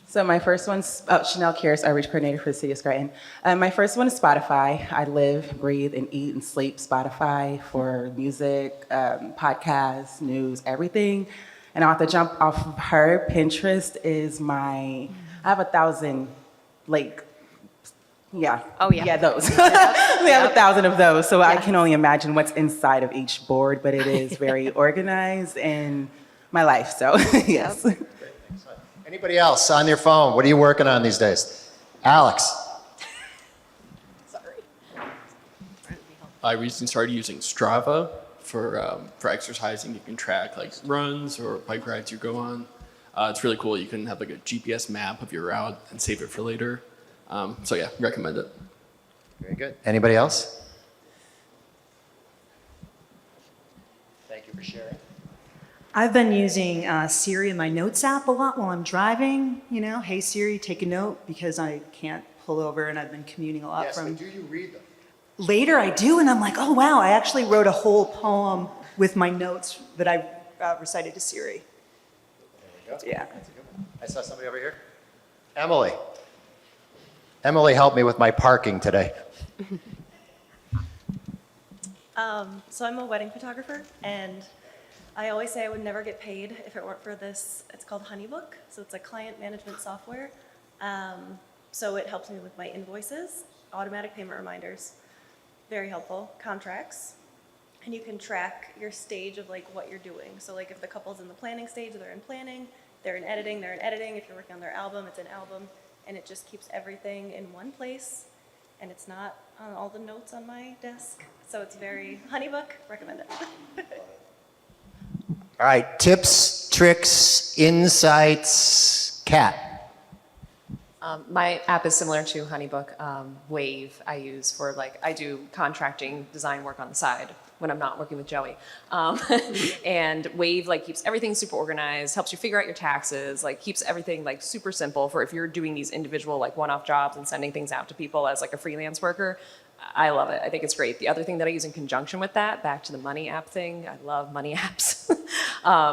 So my first one's Chanel Karis, Outreach Coordinator for the City of Scranton. My first one is Spotify. I live, breathe, and eat and sleep Spotify for music, podcasts, news, everything. And I'll have to jump off of her. Pinterest is I have 1,000, Oh, yeah. Yeah, those. We have 1,000 of those, so I can only imagine what's inside of each board, but it is very organized in my life, so yes. Anybody else on your phone? What are you working on these days? Alex. I recently started using Strava for exercising. You can track like runs or bike rides you go on. It's really cool. You can have like a GPS map of your route and save it for later. So yeah, recommend it. Very good. Anybody else? Thank you for sharing. I've been using Siri in my Notes app a lot while I'm driving. You know, hey Siri, take a note, because I can't pull over and I've been commuting a lot Yes, from. but do you read them? Later I do, and I'm like, oh wow, I actually wrote a whole poem with my notes that I recited to Siri. There you go. Yeah. That's a good one. I saw somebody over here. Emily. Emily helped me with my parking today. So I'm a wedding photographer, and I always say I would never get paid if it weren't for this. It's called Honeybook, so it's a client management software. So it helps me with my invoices, automatic payment reminders, very helpful, contracts, and you can track your stage of like what you're doing. So like if the couple's in the planning stage, they're in planning, they're in editing, they're in editing. If you're working on their album, it's an album, and it just keeps everything in one place, and it's not on all the notes on my desk. So it's very, Honeybook, recommend it. All right, tips, tricks, insights, Kat. My app is similar to Honeybook. Wave I use for I do contracting design work on the side when I'm not working with Joey. And Wave keeps everything super organized, helps you figure out your taxes, keeps everything super simple for if you're doing these individual one-off jobs and sending things out to people as a freelance worker. I love it. I think it's great. The other thing that I use in conjunction with that, back to the money app thing, I love money apps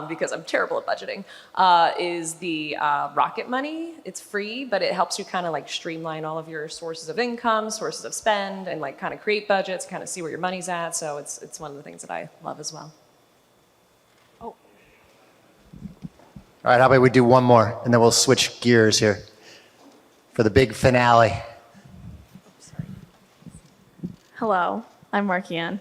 because I'm terrible at budgeting, is the Rocket Money. It's free, but it helps you kind of streamline all of your sources of income, sources of spend, and kind of create budgets, kind of see where your money's at. So it's one of the things that I love as well. All right, how about we do one more, and then we'll switch gears here for the big finale. Hello, I'm Markian.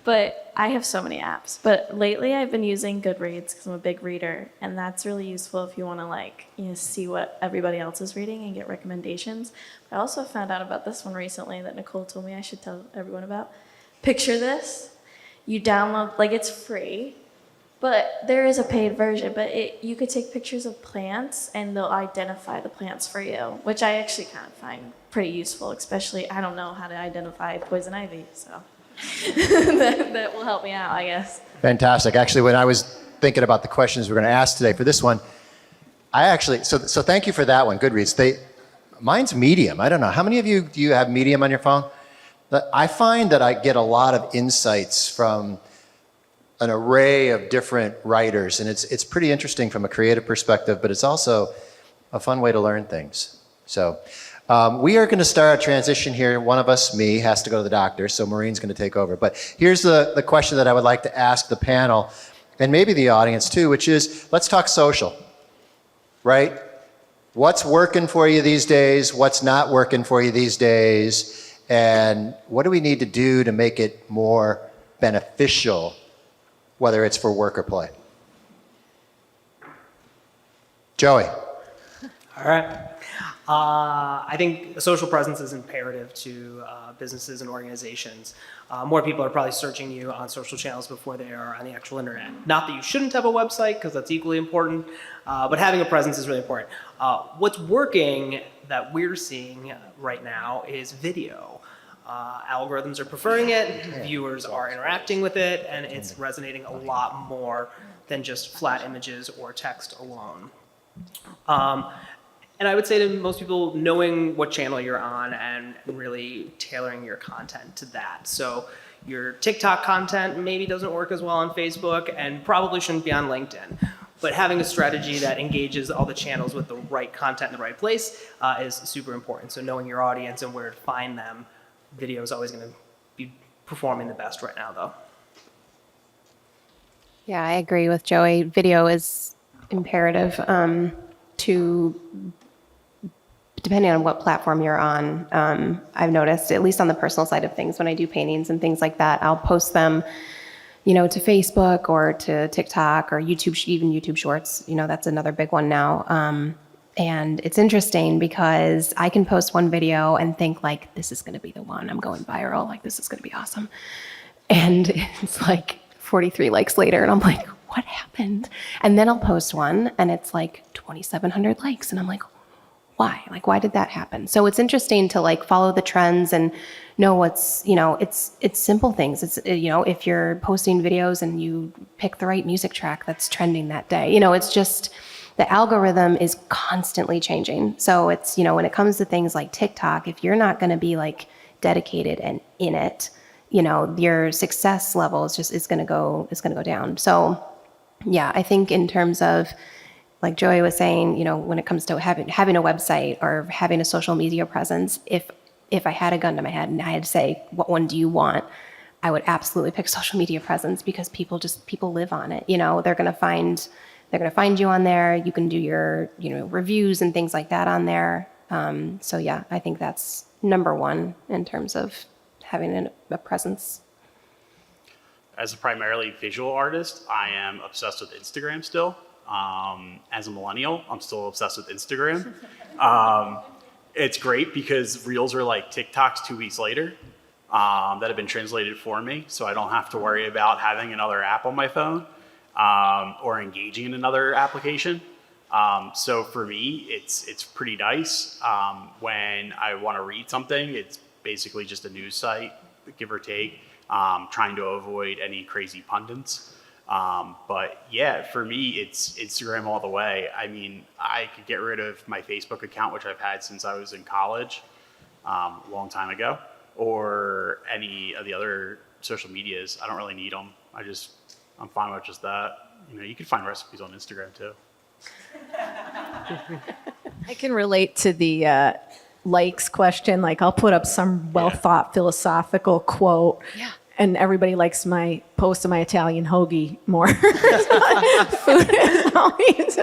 But I have so many apps. But lately I've been using Goodreads because I'm a big reader, and that's really useful if you want to see what everybody else is reading and get recommendations. But I also found out about this one recently that Nicole told me I should tell everyone about. Picture this. You download, it's free, but there is a paid version, but you could take pictures of plants and they'll identify the plants for you, which I actually kind of find pretty useful, especially I don't know how to identify poison ivy, so that will help me out, I guess. Fantastic. Actually, when I was thinking about the questions we're going to ask today for this one, I actually, so thank you for that one, Goodreads. Mine's Medium. I don't know. How many of you, do you have Medium on your phone? I find that I get a lot of insights from an array of different writers, and it's pretty interesting from a creative perspective, but it's also a fun way to learn things. So we are going to start a transition here. One of us, me, has to go to the doctor, so Maureen's going to take over. But here's the question that I would like to ask the panel, and maybe the audience too, which is, let's talk social, right? What's working for you these days? What's not working for you these days? And what do we need to do to make it more beneficial, whether it's for work or play? Joey. All right. I think a social presence is imperative to businesses and organizations. More people are probably searching you on social channels before they are on the actual internet. Not that you shouldn't have a website, because that's equally important, but having a presence is really important. What's working that we're seeing right now is video. Algorithms are preferring it, viewers are interacting with it, and it's resonating a lot more than just flat images or text alone. And I would say to most people, knowing what channel you're on and really tailoring your content to that. So your TikTok content maybe doesn't work as well on Facebook and probably shouldn't be on LinkedIn. But having a strategy that engages all the channels with the right content in the right place is super important. So knowing your audience and where to find them, video is always going to be performing the best right now, though. Yeah, I agree with Joey. Video is imperative to, depending on what platform you're on. I've noticed, at least on the personal side of things, when I do paintings and things like that, I'll post them, to Facebook or to TikTok or YouTube, even YouTube Shorts. That's another big one now. And it's interesting because I can post one video and think like, this is going to be the one. I'm going viral. Like, this is going to be awesome. And it's like 43 likes later, and I'm like, what happened? And then I'll post one, and it's like 2,700 likes, and I'm like, why? Like, why did that happen? So it's interesting to like follow the trends and know what's, it's simple things. It's, if you're posting videos and you pick the right music track that's trending that day, it's just, the algorithm is constantly changing. So it's, when it comes to things like TikTok, if you're not going to be like dedicated and in it, your success level is going to go down. So yeah, I think in terms of, like Joey was saying, when it comes to having a website or having a social media presence, if I had a gun to my head and I had to say, what one do you want? I would absolutely pick social media presence, because people live on it. They're going to find you on there. You can do your, reviews and things like that on there. So yeah, I think that's number one in terms of having a presence. As a primarily visual artist, I am obsessed with Instagram still. As a millennial, I'm still obsessed with Instagram. It's great because Reels are like TikToks 2 weeks later that have been translated for me, so I don't have to worry about having another app on my phone or engaging in another application. So for me, it's pretty nice. When I want to read something, it's basically just a news site, give or take, trying to avoid any crazy pundits. But yeah, for me, it's Instagram all the way. I mean, I could get rid of my Facebook account, which I've had since I was in college, a long time ago, or any of the other social medias. I don't really need them. I'm fine with just that. You can find recipes on Instagram too. I can relate to the likes question. Like, I'll put up some well-thought philosophical quote. Yeah. And everybody likes my post of my Italian hoagie more. Food is always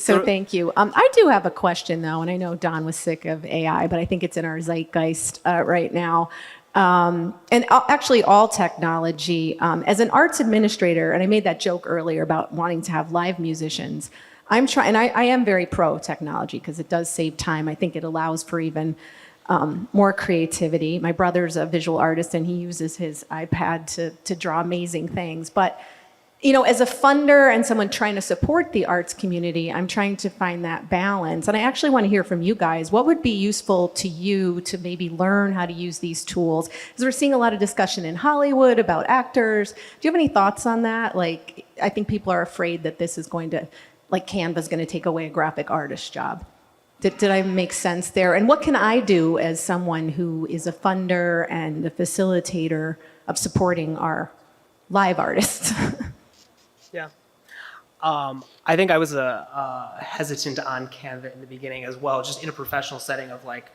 so thank you. I do have a question, though, and I know Don was sick of AI, but I think it's in our zeitgeist right now. And actually all technology. As an arts administrator, and I made that joke earlier about wanting to have live musicians, I'm trying, and I am very pro technology because it does save time. I think it allows for even more creativity. My brother's a visual artist and he uses his iPad to draw amazing things. But, as a funder and someone trying to support the arts community, I'm trying to find that balance. And I actually want to hear from you guys. What would be useful to you to maybe learn how to use these tools? Because we're seeing a lot of discussion in Hollywood about actors. Do you have any thoughts on that? Like, I think people are afraid that this is going to, like Canva's going to take away a graphic artist's job. Did I make sense there? And what can I do as someone who is a funder and a facilitator of supporting our live artists? Yeah. I think I was hesitant on Canva in the beginning as well, just in a professional setting of like,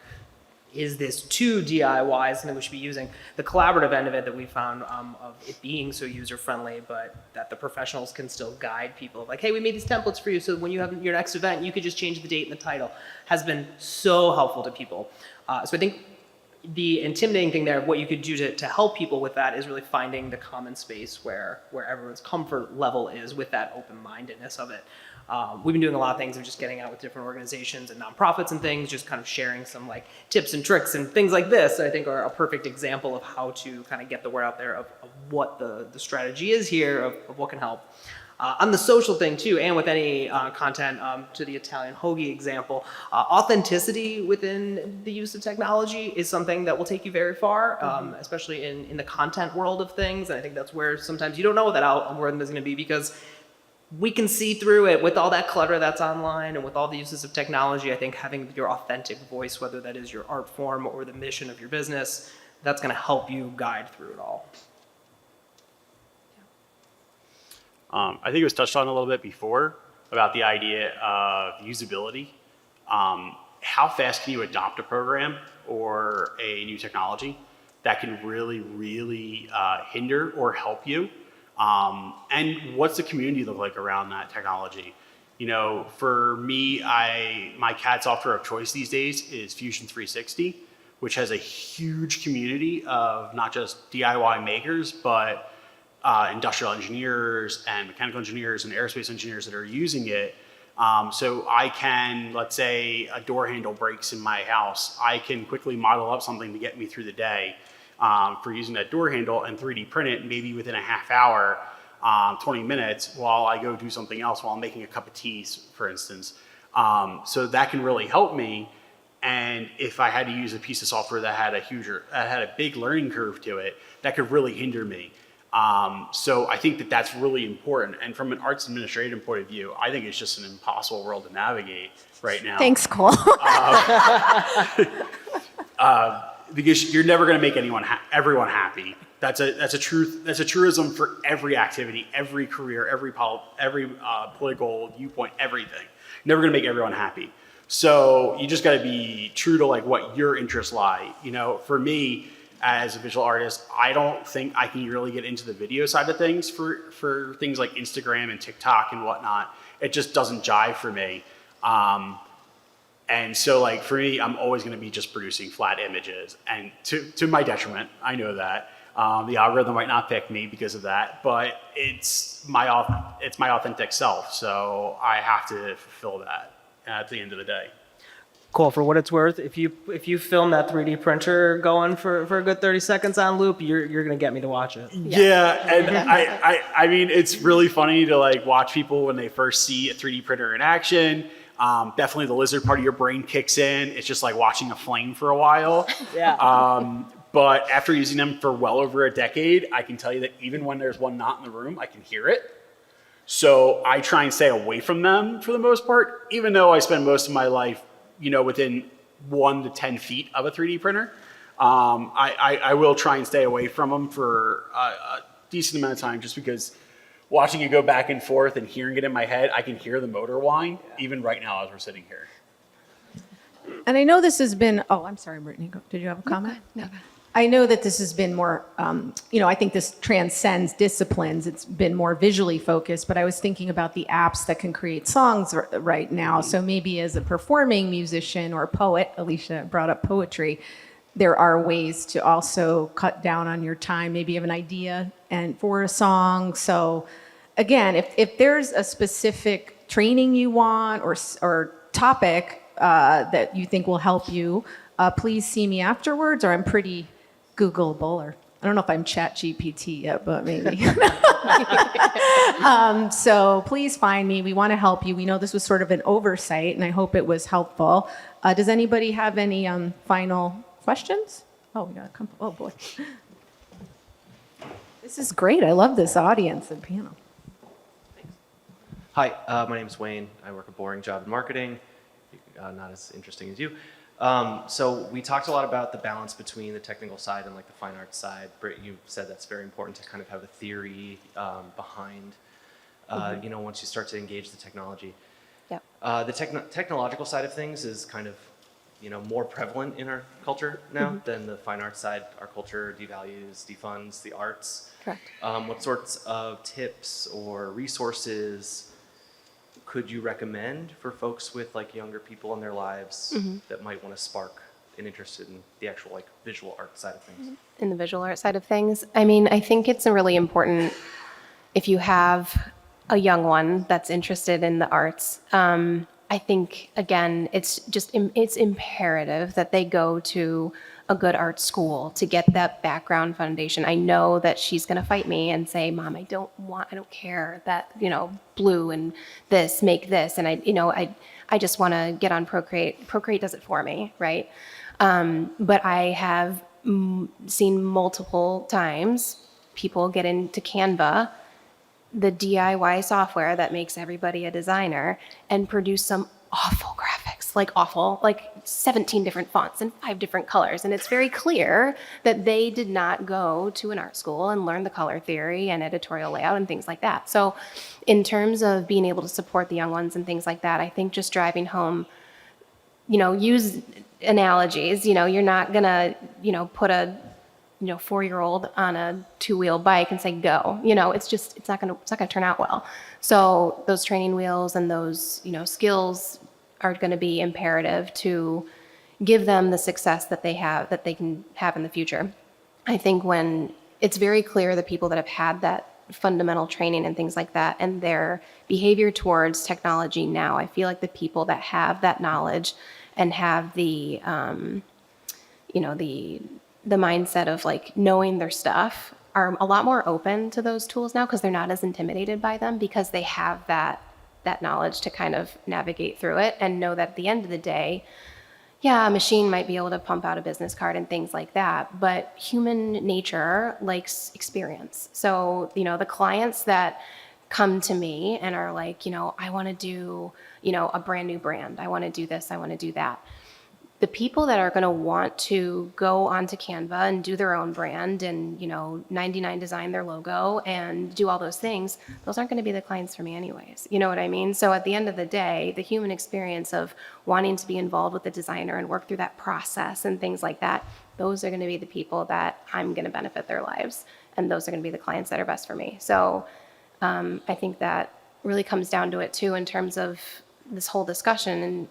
is this too DIY, something we should be using? The collaborative end of it that we found of it being so user-friendly, but that the professionals can still guide people. Like, hey, we made these templates for you, so when you have your next event, you could just change the date and the title, has been so helpful to people. So I think the intimidating thing there, what you could do to help people with that is really finding the common space where everyone's comfort level is with that open-mindedness of it. We've been doing a lot of things of just getting out with different organizations and nonprofits and things, just kind of sharing some like tips and tricks and things like this, I think are a perfect example of how to kind of get the word out there of what the strategy is here, of what can help. On the social thing too, and with any content, to the Italian hoagie example, authenticity within the use of technology is something that will take you very far, especially in the content world of things. And I think that's where sometimes you don't know what that algorithm is going to be, because we can see through it with all that clutter that's online and with all the uses of technology. I think having your authentic voice, whether that is your art form or the mission of your business, that's going to help you guide through it all. I think it was touched on a little bit before about the idea of usability. How fast can you adopt a program or a new technology that can really, really hinder or help you? And what's the community look like around that technology? You know, for me, my CAD software of choice these days is Fusion 360, which has a huge community of not just DIY makers, but industrial engineers and mechanical engineers and aerospace engineers that are using it. So I can, let's say a door handle breaks in my house, I can quickly model up something to get me through the day for using that door handle and 3D print it maybe within a half hour, 20 minutes while I go do something else while I'm making a cup of tea, for instance. So that can really help me. And if I had to use a piece of software that had a big learning curve to it, that could really hinder me. So I think that that's really important. And from an arts administrative point of view, I think it's just an impossible world to navigate right now. Thanks, Cole. Because you're never going to make everyone happy. That's a truism for every activity, every career, every political viewpoint, everything. You're never going to make everyone happy. So you just got to be true to like what your interests lie. You know, for me, as a visual artist, I don't think I can really get into the video side of things for things like Instagram and TikTok and whatnot. It just doesn't jive for me. And so like for me, I'm always going to be just producing flat images, and to my detriment, I know that. The algorithm might not pick me because of that, but it's my authentic self. So I have to fulfill that at the end of the day. Cool. For what it's worth, if you film that 3D printer going for a good 30 seconds on loop, you're gonna get me to watch it. Yeah, and I mean, it's really funny to like watch people when they first see a 3D printer in action. Definitely the lizard part of your brain kicks in. It's just like watching a flame for a while. Yeah. But after using them for well over a decade, I can tell you that even when there's one not in the room, I can hear it. So I try and stay away from them for the most part, even though I spend most of my life, you know, within 1 to 10 feet of a 3D printer. I will try and stay away from them for a decent amount of time, just because watching it go back and forth and hearing it in my head, I can hear the motor whine, even right now as we're sitting here. And I know this has been, oh, I'm sorry, Brittany, did you have a comment? No. I know that this has been more, you know, I think this transcends disciplines. It's been more visually focused, but I was thinking about the apps that can create songs right now. So maybe as a performing musician or poet, Alicia brought up poetry, there are ways to also cut down on your time. Maybe you have an idea and for a song. So again, if there's a specific training you want or topic that you think will help you, please see me afterwards, or I'm pretty Googleable, or I don't know if I'm ChatGPT yet, but maybe. So please find me. We want to help you. We know this was sort of an oversight, and I hope it was helpful. Does anybody have any final questions? Oh, we got a couple. Oh boy, this is great. I love this audience and panel. Hi, my name is Wayne. I work a boring job in marketing, not as interesting as you. So we talked a lot about the balance between the technical side and like the fine arts side. Britt, you said that's very important to kind of have a theory behind, you know, once you start to engage the technology. Yep. The technological side of things is kind of, you know, more prevalent in our culture now than the fine arts side. Our culture devalues, defunds the arts. Correct. What sorts of tips or resources could you recommend for folks with like younger people in their lives that might want to spark and interested in the actual like visual art side of things? In the visual art side of things, I mean, I think it's really important if you have a young one that's interested in the arts. I think, again, it's imperative that they go to a good art school to get that background foundation. I know that she's going to fight me and say, Mom, I don't care that, blue and this, make this. And I just want to get on Procreate. Procreate does it for me, right? But I have seen multiple times people get into Canva, the DIY software that makes everybody a designer, and produce some awful graphics, like 17 different fonts and 5 different colors. And it's very clear that they did not go to an art school and learn the color theory and editorial layout and things like that. So in terms of being able to support the young ones and things like that, I think just driving home, use analogies. You're not gonna, put a 4-year-old on a 2-wheel bike and say go. It's not gonna turn out well. So those training wheels and those skills are going to be imperative to give them the success that they can have in the future. I think when it's very clear the people that have had that fundamental training and things like that and their behavior towards technology now, I feel like the people that have that knowledge and have the the mindset of like knowing their stuff are a lot more open to those tools now because they're not as intimidated by them because they have that knowledge to kind of navigate through it and know that at the end of the day, yeah, a machine might be able to pump out a business card and things like that, but human nature likes experience. So, the clients that come to me and are like, I want to do, a brand new brand. I want to do this. I want to do that. The people that are going to want to go onto Canva and do their own brand and, 99 design their logo and do all those things, those aren't going to be the clients for me anyways. You know what I mean? So at the end of the day, the human experience of wanting to be involved with the designer and work through that process and things like that, those are going to be the people that I'm going to benefit their lives. And those are going to be the clients that are best for me. So I think that really comes down to it too in terms of this whole discussion and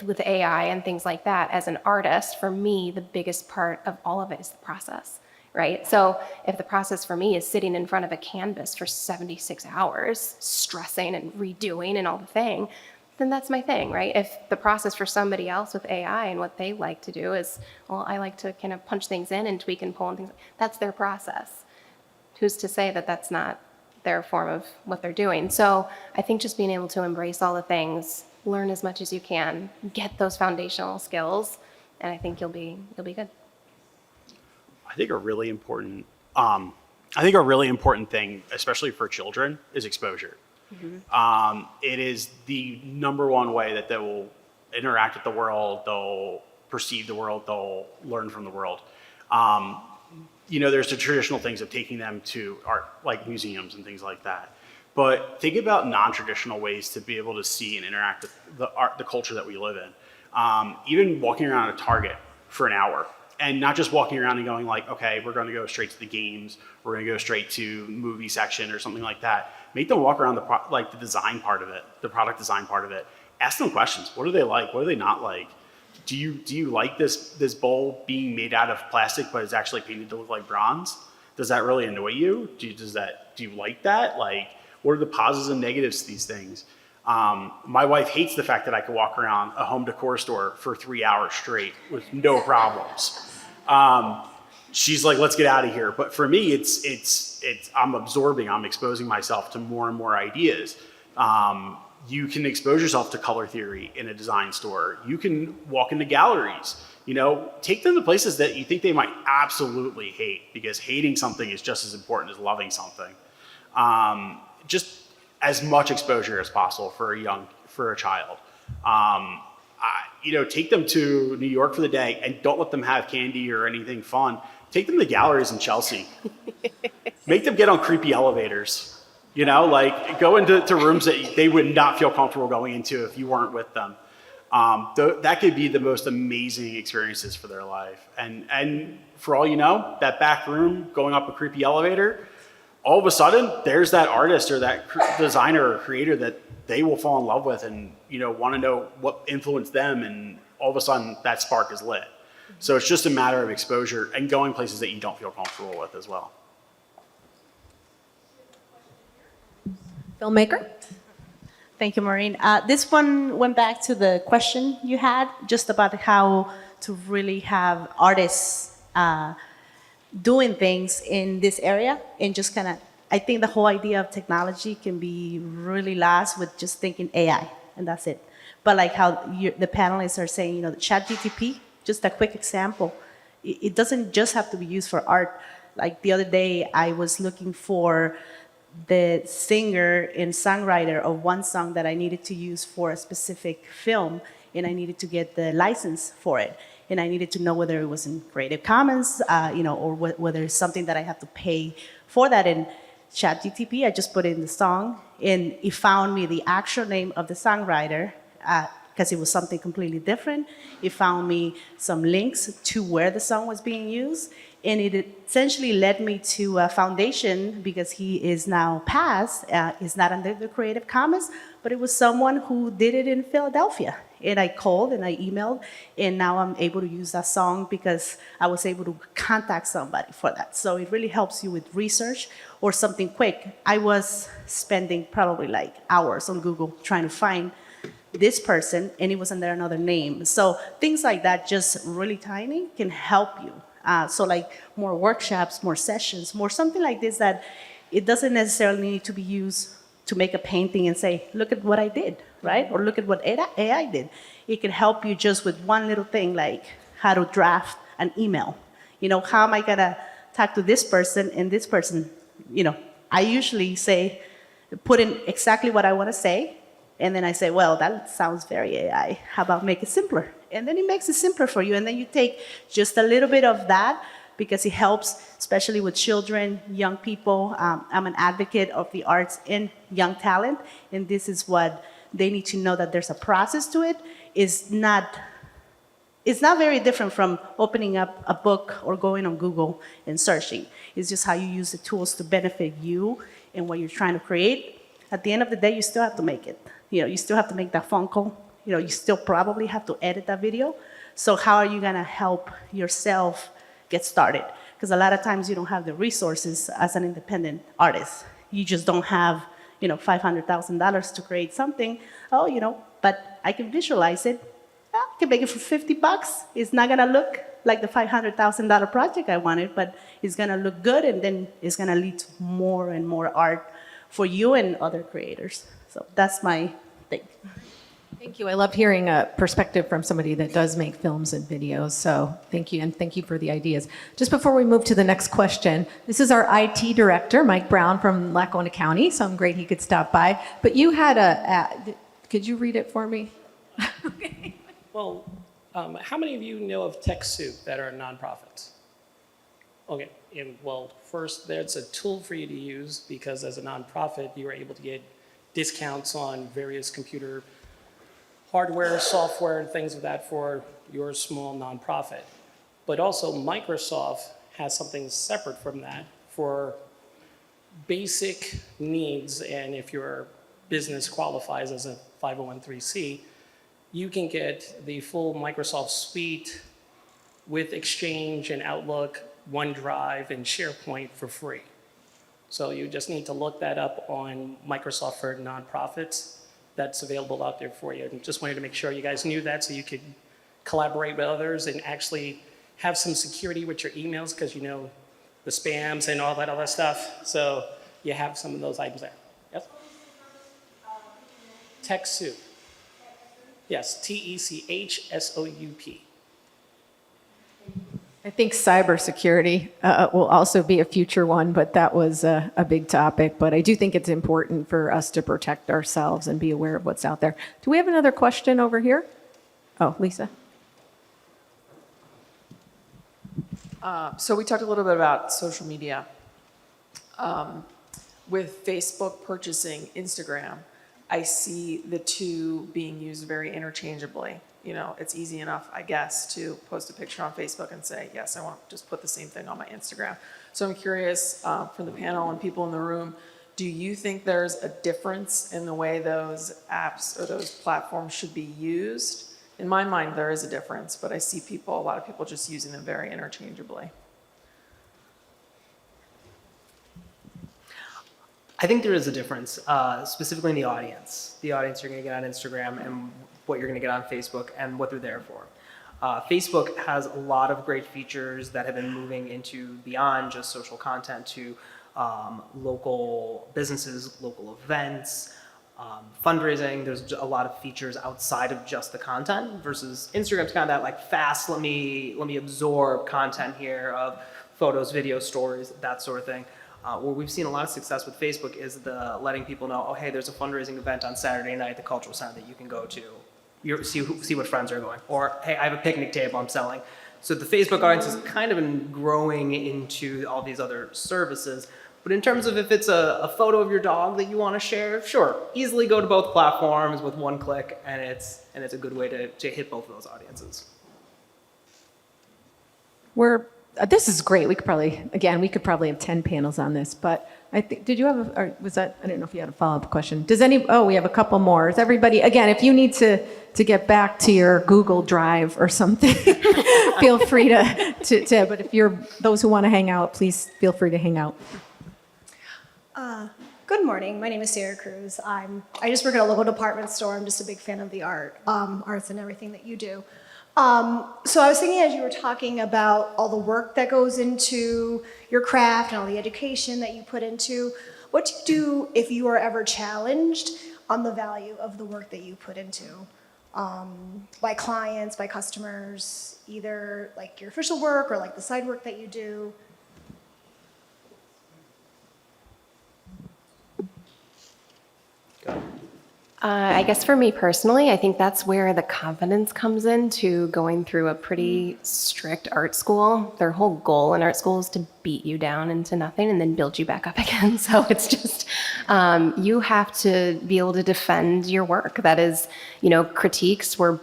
with AI and things like that. As an artist, for me, the biggest part of all of it is the process, right? So if the process for me is sitting in front of a canvas for 76 hours, stressing and redoing and all the thing, then that's my thing, right? If the process for somebody else with AI and what they like to do is, well, I like to kind of punch things in and tweak and pull and things, that's their process. Who's to say that that's not their form of what they're doing? So I think just being able to embrace all the things, learn as much as you can, get those foundational skills, and I think you'll be good. I think a really important thing, especially for children, is exposure. It is the number one way that they will interact with the world, they'll perceive the world, they'll learn from the world. There's the traditional things of taking them to art, like museums and things like that. But think about non-traditional ways to be able to see and interact with the culture that we live in. Even walking around a Target for an hour and not just walking around and going like, okay, we're going to go straight to the games, we're going to go straight to movie section or something like that. Make them walk around the design part of it, the product design part of it. Ask them questions. What do they like? What do they not like? Do you like this bowl being made out of plastic but it's actually painted to look like bronze? Does that really annoy you? Do you like that? Like, what are the positives and negatives to these things? My wife hates the fact that I could walk around a home decor store for 3 hours straight with no problems. She's like, let's get out of here. But for me, it's I'm absorbing, I'm exposing myself to more and more ideas. You can expose yourself to color theory in a design store. You can walk into galleries. Take them to places that you think they might absolutely hate, because hating something is just as important as loving something. Just as much exposure as possible for a child. Take them to New York for the day and don't let them have candy or anything fun. Take them to galleries in Chelsea. Make them get on creepy elevators. Go into rooms that they would not feel comfortable going into if you weren't with them. That could be the most amazing experiences for their life. And for all you know, that back room going up a creepy elevator, all of a sudden, there's that artist or that designer or creator that they will fall in love with and want to know what influenced them, and all of a sudden that spark is lit. So it's just a matter of exposure and going places that you don't feel comfortable with as well. Filmmaker? Thank you, Maureen. This one went back to the question you had just about how to really have artists doing things in this area and just kind of, I think the whole idea of technology can be really lost with just thinking AI and that's it. But like how the panelists are saying, the ChatGPT, just a quick example, it doesn't just have to be used for art. Like the other day, I was looking for the singer and songwriter of one song that I needed to use for a specific film, and I needed to get the license for it. And I needed to know whether it was in Creative Commons, or whether it's something that I have to pay for that. And ChatGPT, I just put in the song, and it found me the actual name of the songwriter, because it was something completely different. It found me some links to where the song was being used, and it essentially led me to a foundation because he is now passed. He's not under the Creative Commons, but it was someone who did it in Philadelphia. And I called and I emailed, and now I'm able to use that song because I was able to contact somebody for that. So it really helps you with research or something quick. I was spending probably like hours on Google trying to find this person, and it was under another name. So things like that, just really tiny, can help you. So like more workshops, more sessions, more something like this that it doesn't necessarily need to be used to make a painting and say, look at what I did, right? Or look at what AI did. It can help you just with one little thing like how to draft an email. How am I gonna talk to this person and this person? I usually say, put in exactly what I wanna say, and then I say, well, that sounds very AI. How about make it simpler? And then it makes it simpler for you. And then you take just a little bit of that because it helps, especially with children, young people. I'm an advocate of the arts and young talent. And this is what they need to know, that there's a process to it. It's not very different from opening up a book or going on Google and searching. It's just how you use the tools to benefit you and what you're trying to create. At the end of the day, you still have to make it. You still have to make that phone call. You still probably have to edit that video. So how are you gonna help yourself get started? Because a lot of times you don't have the resources as an independent artist. You just don't have, $500,000 to create something. But I can visualize it. I can make it for $50. It's not gonna look like the $500,000 project I wanted, but it's gonna look good, and then it's gonna lead to more and more art for you and other creators. So that's my thing. Thank you. I loved hearing a perspective from somebody that does make films and videos. So thank you, and thank you for the ideas. Just before we move to the next question, this is our IT director, Mike Brown from Lackawanna County. So I'm great he could stop by. But you had could you read it for me? Well, how many of you know of TechSoup that are nonprofits? Okay, first, there's a tool for you to use because as a nonprofit, you are able to get discounts on various computer hardware, software, and things of that for your small nonprofit. But also Microsoft has something separate from that for basic needs, and if your business qualifies as a 501(c), you can get the full Microsoft suite with Exchange and Outlook, OneDrive, and SharePoint for free. So you just need to look that up on Microsoft for Nonprofits. That's available out there for you. And just wanted to make sure you guys knew that so you could collaborate with others and actually have some security with your emails, because the spams and all that other stuff. So you have some of those items there. Yes? TechSoup. Yes, TechSoup. I think cybersecurity will also be a future one, but that was a big topic. But I do think it's important for us to protect ourselves and be aware of what's out there. Do we have another question over here? Oh, Lisa. So we talked a little bit about social media. With Facebook purchasing Instagram, I see the two being used very interchangeably. It's easy enough, I guess, to post a picture on Facebook and say, yes, I want to just put the same thing on my Instagram. So I'm curious from the panel and people in the room, do you think there's a difference in the way those apps or those platforms should be used? in my mind, there is a difference, but I see a lot of people just using them very interchangeably. I think there is a difference, specifically in the audience. The audience you're going to get on Instagram and what you're going to get on Facebook and what they're there for. Facebook has a lot of great features that have been moving into beyond just social content to local businesses, local events, fundraising. There's a lot of features outside of just the content versus Instagram's kind of that like fast, let me absorb content here of photos, video, stories, that sort of thing. Where we've seen a lot of success with Facebook is the letting people know, oh, hey, there's a fundraising event on Saturday night at the Cultural Center that you can go to. See what friends are going. Or, hey, I have a picnic table I'm selling. So the Facebook audience has kind of been growing into all these other services. But in terms of if it's a photo of your dog that you want to share, sure, easily go to both platforms with one click, and it's a good way to hit both of those audiences. This is great. We could probably have 10 panels on this, but I think, did you have, or was that, I don't know if you had a follow-up question. We have a couple more. Is everybody, again, if you need to get back to your Google Drive or something, feel free to, but if those who want to hang out, please feel free to hang out. Good morning. My name is Sarah Cruz. I just work at a local department store. I'm just a big fan of the arts and everything that you do. So I was thinking as you were talking about all the work that goes into your craft and all the education that you put into, what do you do if you are ever challenged on the value of the work that you put into by clients, by customers, either like your official work or like the side work that you do? I guess for me personally, I think that's where the confidence comes in to going through a pretty strict art school. Their whole goal in art school is to beat you down into nothing and then build you back up again. So it's just, you have to be able to defend your work. That is, critiques were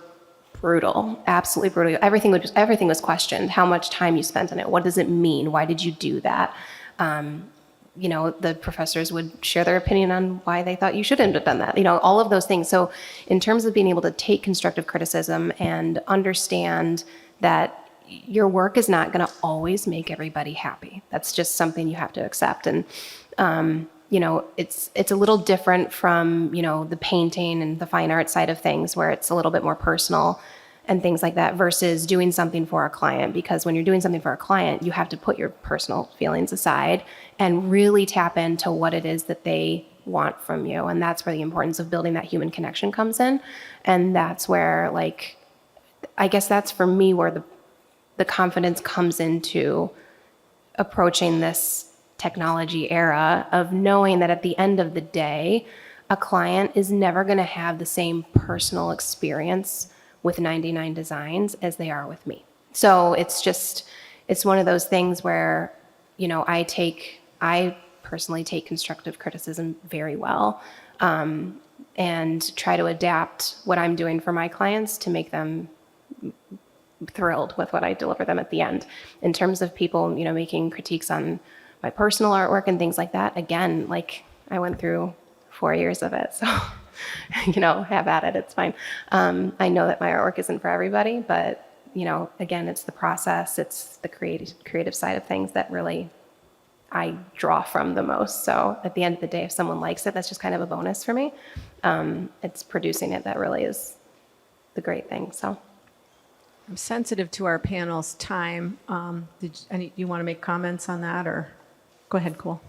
brutal, absolutely brutal. Everything was questioned. How much time you spent on it? What does it mean? Why did you do that? The professors would share their opinion on why they thought you shouldn't have done that, all of those things. So in terms of being able to take constructive criticism and understand that your work is not going to always make everybody happy. That's just something you have to accept. And, it's a little different from, the painting and the fine art side of things where it's a little bit more personal and things like that versus doing something for a client. Because when you're doing something for a client, you have to put your personal feelings aside and really tap into what it is that they want from you. And that's where the importance of building that human connection comes in. And that's where, I guess that's for me where the confidence comes into approaching this technology era of knowing that at the end of the day, a client is never going to have the same personal experience with 99 Designs as they are with me. So it's one of those things where, I personally take constructive criticism very well, and try to adapt what I'm doing for my clients to make them thrilled with what I deliver them at the end. In terms of people, making critiques on my personal artwork and things like that, again, I went through 4 years of it, so have at it, it's fine. I know that my artwork isn't for everybody, but, again, it's the process, it's the creative side of things that really I draw from the most. So at the end of the day, if someone likes it, that's just kind of a bonus for me. It's producing it that really is the great thing, so. I'm sensitive to our panel's time. You want to make comments on that, or go ahead, Cole.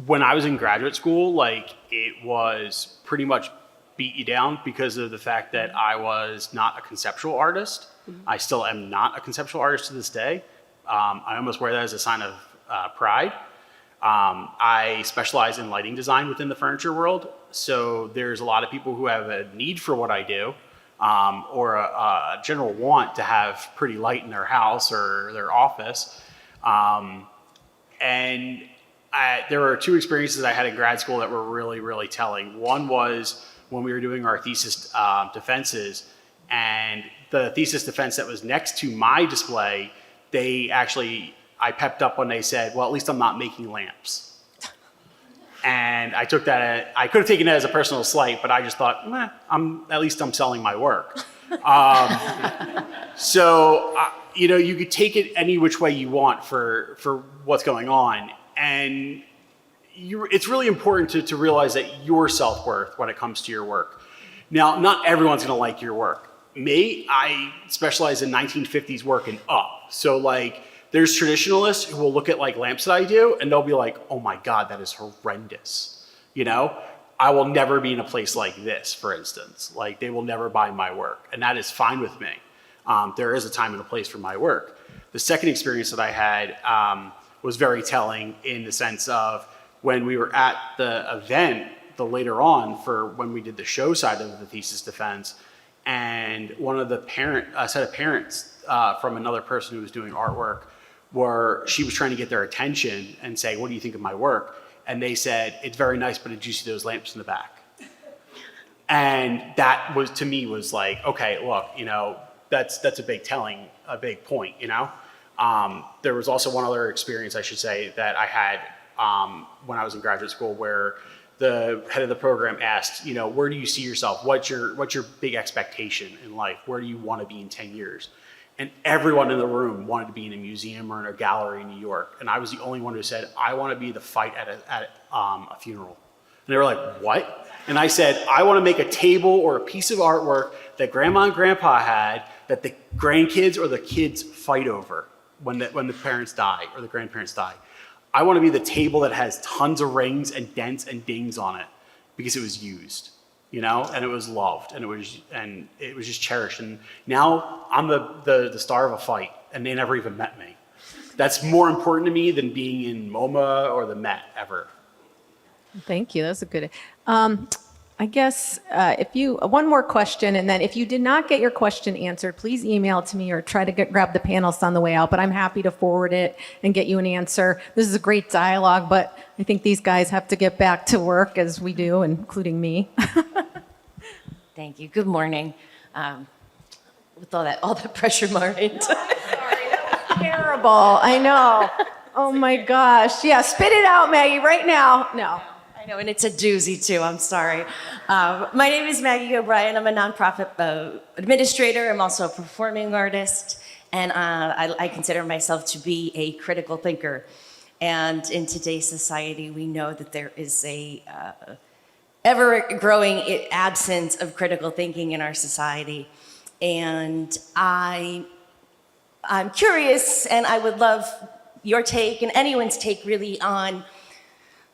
When I was in graduate school, it was pretty much beat you down because of the fact that I was not a conceptual artist. Mm-hmm. I still am not a conceptual artist to this day. I almost wear that as a sign of pride. I specialize in lighting design within the furniture world. So there's a lot of people who have a need for what I do, or a general want to have pretty light in their house or their office. There were two experiences I had in grad school that were really, really telling. One was when we were doing our thesis defenses, and the thesis defense that was next to my display, I pepped up when they said, well, at least I'm not making lamps. And I took that, I could have taken it as a personal slight, but I just thought, at least I'm selling my work. You could take it any which way you want for what's going on. And it's really important to realize that your self-worth when it comes to your work. Now, not everyone's gonna like your work. Me, I specialize in 1950s work and up. So like, there's traditionalists who will look at like lamps that I do and they'll be like, oh my God, that is horrendous. You know, I will never be in a place like this, for instance. Like they will never buy my work, and that is fine with me. There is a time and a place for my work. The second experience that I had was very telling in the sense of when we were at the event later on for when we did the show side of the thesis defense, and one of the set of parents from another person who was doing artwork, where she was trying to get their attention and say, what do you think of my work? And they said, it's very nice, but did you see those lamps in the back? And that was, to me, was like, okay, look, you know, that's a big point, you know? There was also one other experience, I should say, that I had when I was in graduate school where the head of the program asked, you know, where do you see yourself? What's your big expectation in life? Where do you want to be in 10 years? And everyone in the room wanted to be in a museum or in a gallery in New York. And I was the only one who said, I want to be the fight at a funeral. And they were like, what? And I said, I want to make a table or a piece of artwork that grandma and grandpa had that the grandkids or the kids fight over when the parents die or the grandparents die. I want to be the table that has tons of rings and dents and dings on it because it was used. You know, and it was loved, and it was just cherished. And now I'm the star of a fight, and they never even met me. That's more important to me than being in MoMA or the Met ever. Thank you. That's a good. I guess one more question, and then if you did not get your question answered, please email it to me or try to grab the panelists on the way out. But I'm happy to forward it and get you an answer. This is a great dialogue, but I think these guys have to get back to work as we do, including me. Thank you. Good morning. With all the pressure, Maureen. Terrible. I know. Oh my gosh. Yeah, spit it out, Maggie, right now. No. I know, and it's a doozy too. I'm sorry. My name is Maggie O'Brien. I'm a nonprofit administrator. I'm also a performing artist, and I consider myself to be a critical thinker. And in today's society, we know that there is a ever-growing absence of critical thinking in our society. And I'm curious, and I would love your take and anyone's take really on,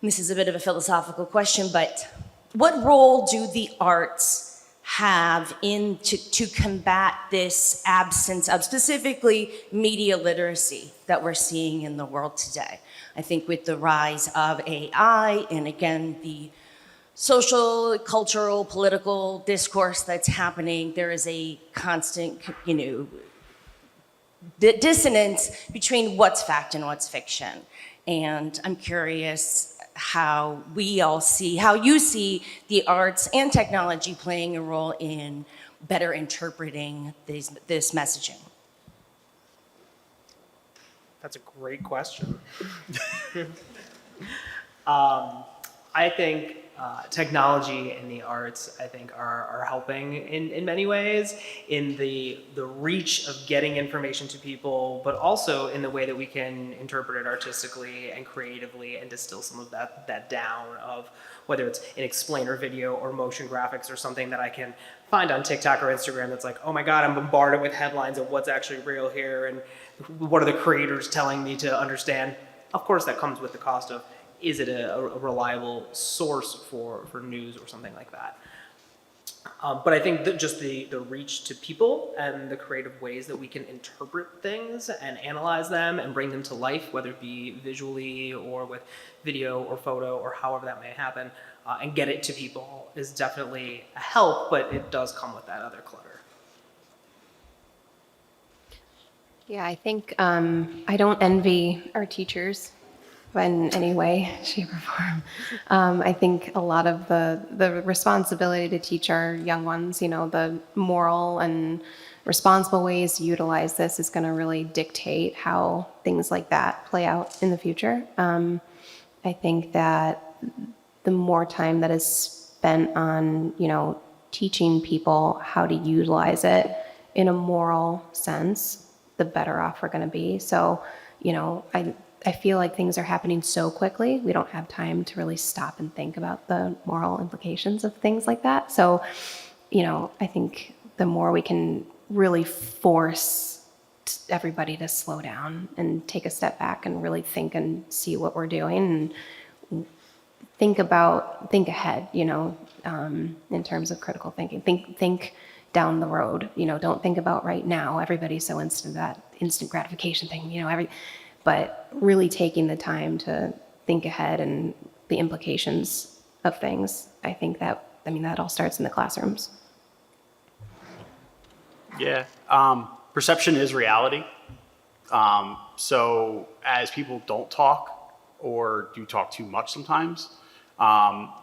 this is a bit of a philosophical question, but what role do the arts have to combat this absence of specifically media literacy that we're seeing in the world today? I think with the rise of AI and again, the social, cultural, political discourse that's happening, there is a constant, dissonance between what's fact and what's fiction. And I'm curious how you see the arts and technology playing a role in better interpreting this messaging. That's a great question. I think technology and the arts, I think, are helping in many ways in the reach of getting information to people, but also in the way that we can interpret it artistically and creatively and distill some of that down of whether it's an explainer video or motion graphics or something that I can find on TikTok or Instagram that's like, oh my God, I'm bombarded with headlines of what's actually real here and what are the creators telling me to understand. Of course, that comes with the cost of, is it a reliable source for news or something like that? But I think that just the reach to people and the creative ways that we can interpret things and analyze them and bring them to life, whether it be visually or with video or photo or however that may happen, and get it to people is definitely a help, but it does come with that other clutter. Yeah, I think I don't envy our teachers in any way, shape, or form. I think a lot of the responsibility to teach our young ones, the moral and responsible ways to utilize this is going to really dictate how things like that play out in the future. I think that the more time that is spent on, teaching people how to utilize it in a moral sense, the better off we're going to be. So, I feel like things are happening so quickly. We don't have time to really stop and think about the moral implications of things like that. So, I think the more we can really force everybody to slow down and take a step back and really think and see what we're doing and think ahead, in terms of critical thinking. Think down the road. Don't think about right now. Everybody's so instant gratification thing. But really taking the time to think ahead and the implications of things. I think that all starts in the classrooms. Yeah. Perception is reality. So as people don't talk or do talk too much sometimes,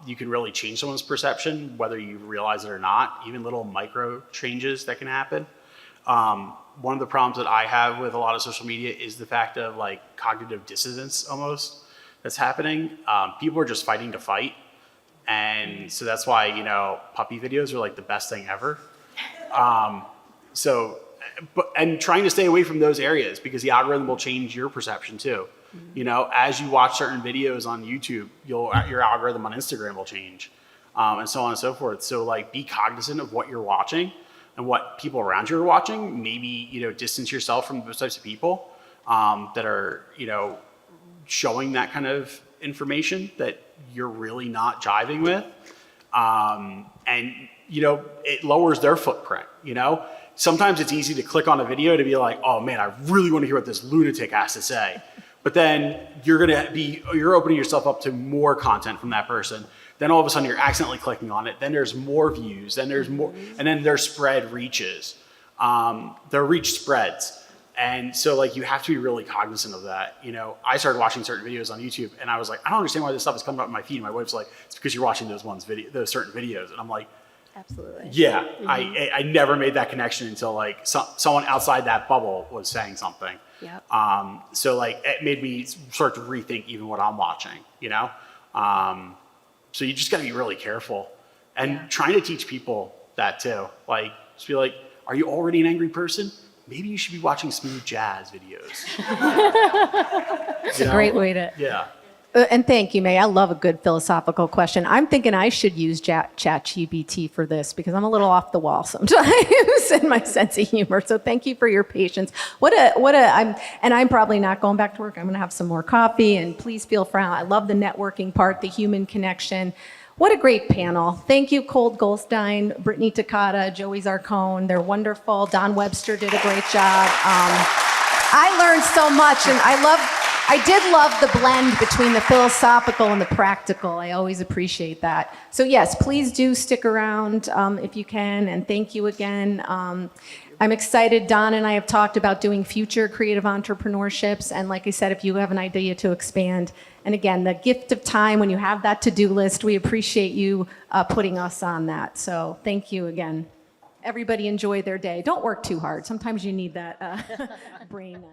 you can really change someone's perception, whether you realize it or not, even little micro changes that can happen. One of the problems that I have with a lot of social media is the fact of like cognitive dissonance almost that's happening. People are just fighting to fight. And so that's why, puppy videos are like the best thing ever. And trying to stay away from those areas because the algorithm will change your perception too. As you watch certain videos on YouTube, your algorithm on Instagram will change, and so on and so forth. So like be cognizant of what you're watching and what people around you are watching. Maybe, distance yourself from those types of people that are, showing that kind of information that you're really not jiving with. And it lowers their footprint, Sometimes it's easy to click on a video to be like, oh man, I really want to hear what this lunatic has to say. But then you're opening yourself up to more content from that person. Then all of a sudden you're accidentally clicking on it. Then there's more views, then there's more, and then their spread reaches. Their reach spreads. And so like you have to be really cognizant of that. I started watching certain videos on YouTube and I was like, I don't understand why this stuff is coming up in my feed. My wife's like, it's because you're watching those certain videos. And I'm like, absolutely. Yeah, I never made that connection until like someone outside that bubble was saying something. Yep. So like it made me start to rethink even what I'm watching, So you just got to be really careful and trying to teach people that too. Like just be like, are you already an angry person? Maybe you should be watching smooth jazz videos. It's a great way to. Yeah. And thank you, May. I love a good philosophical question. I'm thinking I should use ChatGPT for this because I'm a little off the wall sometimes in my sense of humor. So thank you for your patience. I'm probably not going back to work. I'm going to have some more coffee and please feel free. I love the networking part, the human connection. What a great panel. Thank you, Colt Goldstein, Brittany Takata, Joey Zarcone. They're wonderful. Don Webster did a great job. I learned so much and I did love the blend between the philosophical and the practical. I always appreciate that. So yes, please do stick around if you can, and thank you again. I'm excited. Don and I have talked about doing future creative entrepreneurships, and like I said, if you have an idea to expand, and again, the gift of time when you have that to-do list, we appreciate you putting us on that. So thank you again. Everybody enjoy their day. Don't work too hard. Sometimes you need that brain.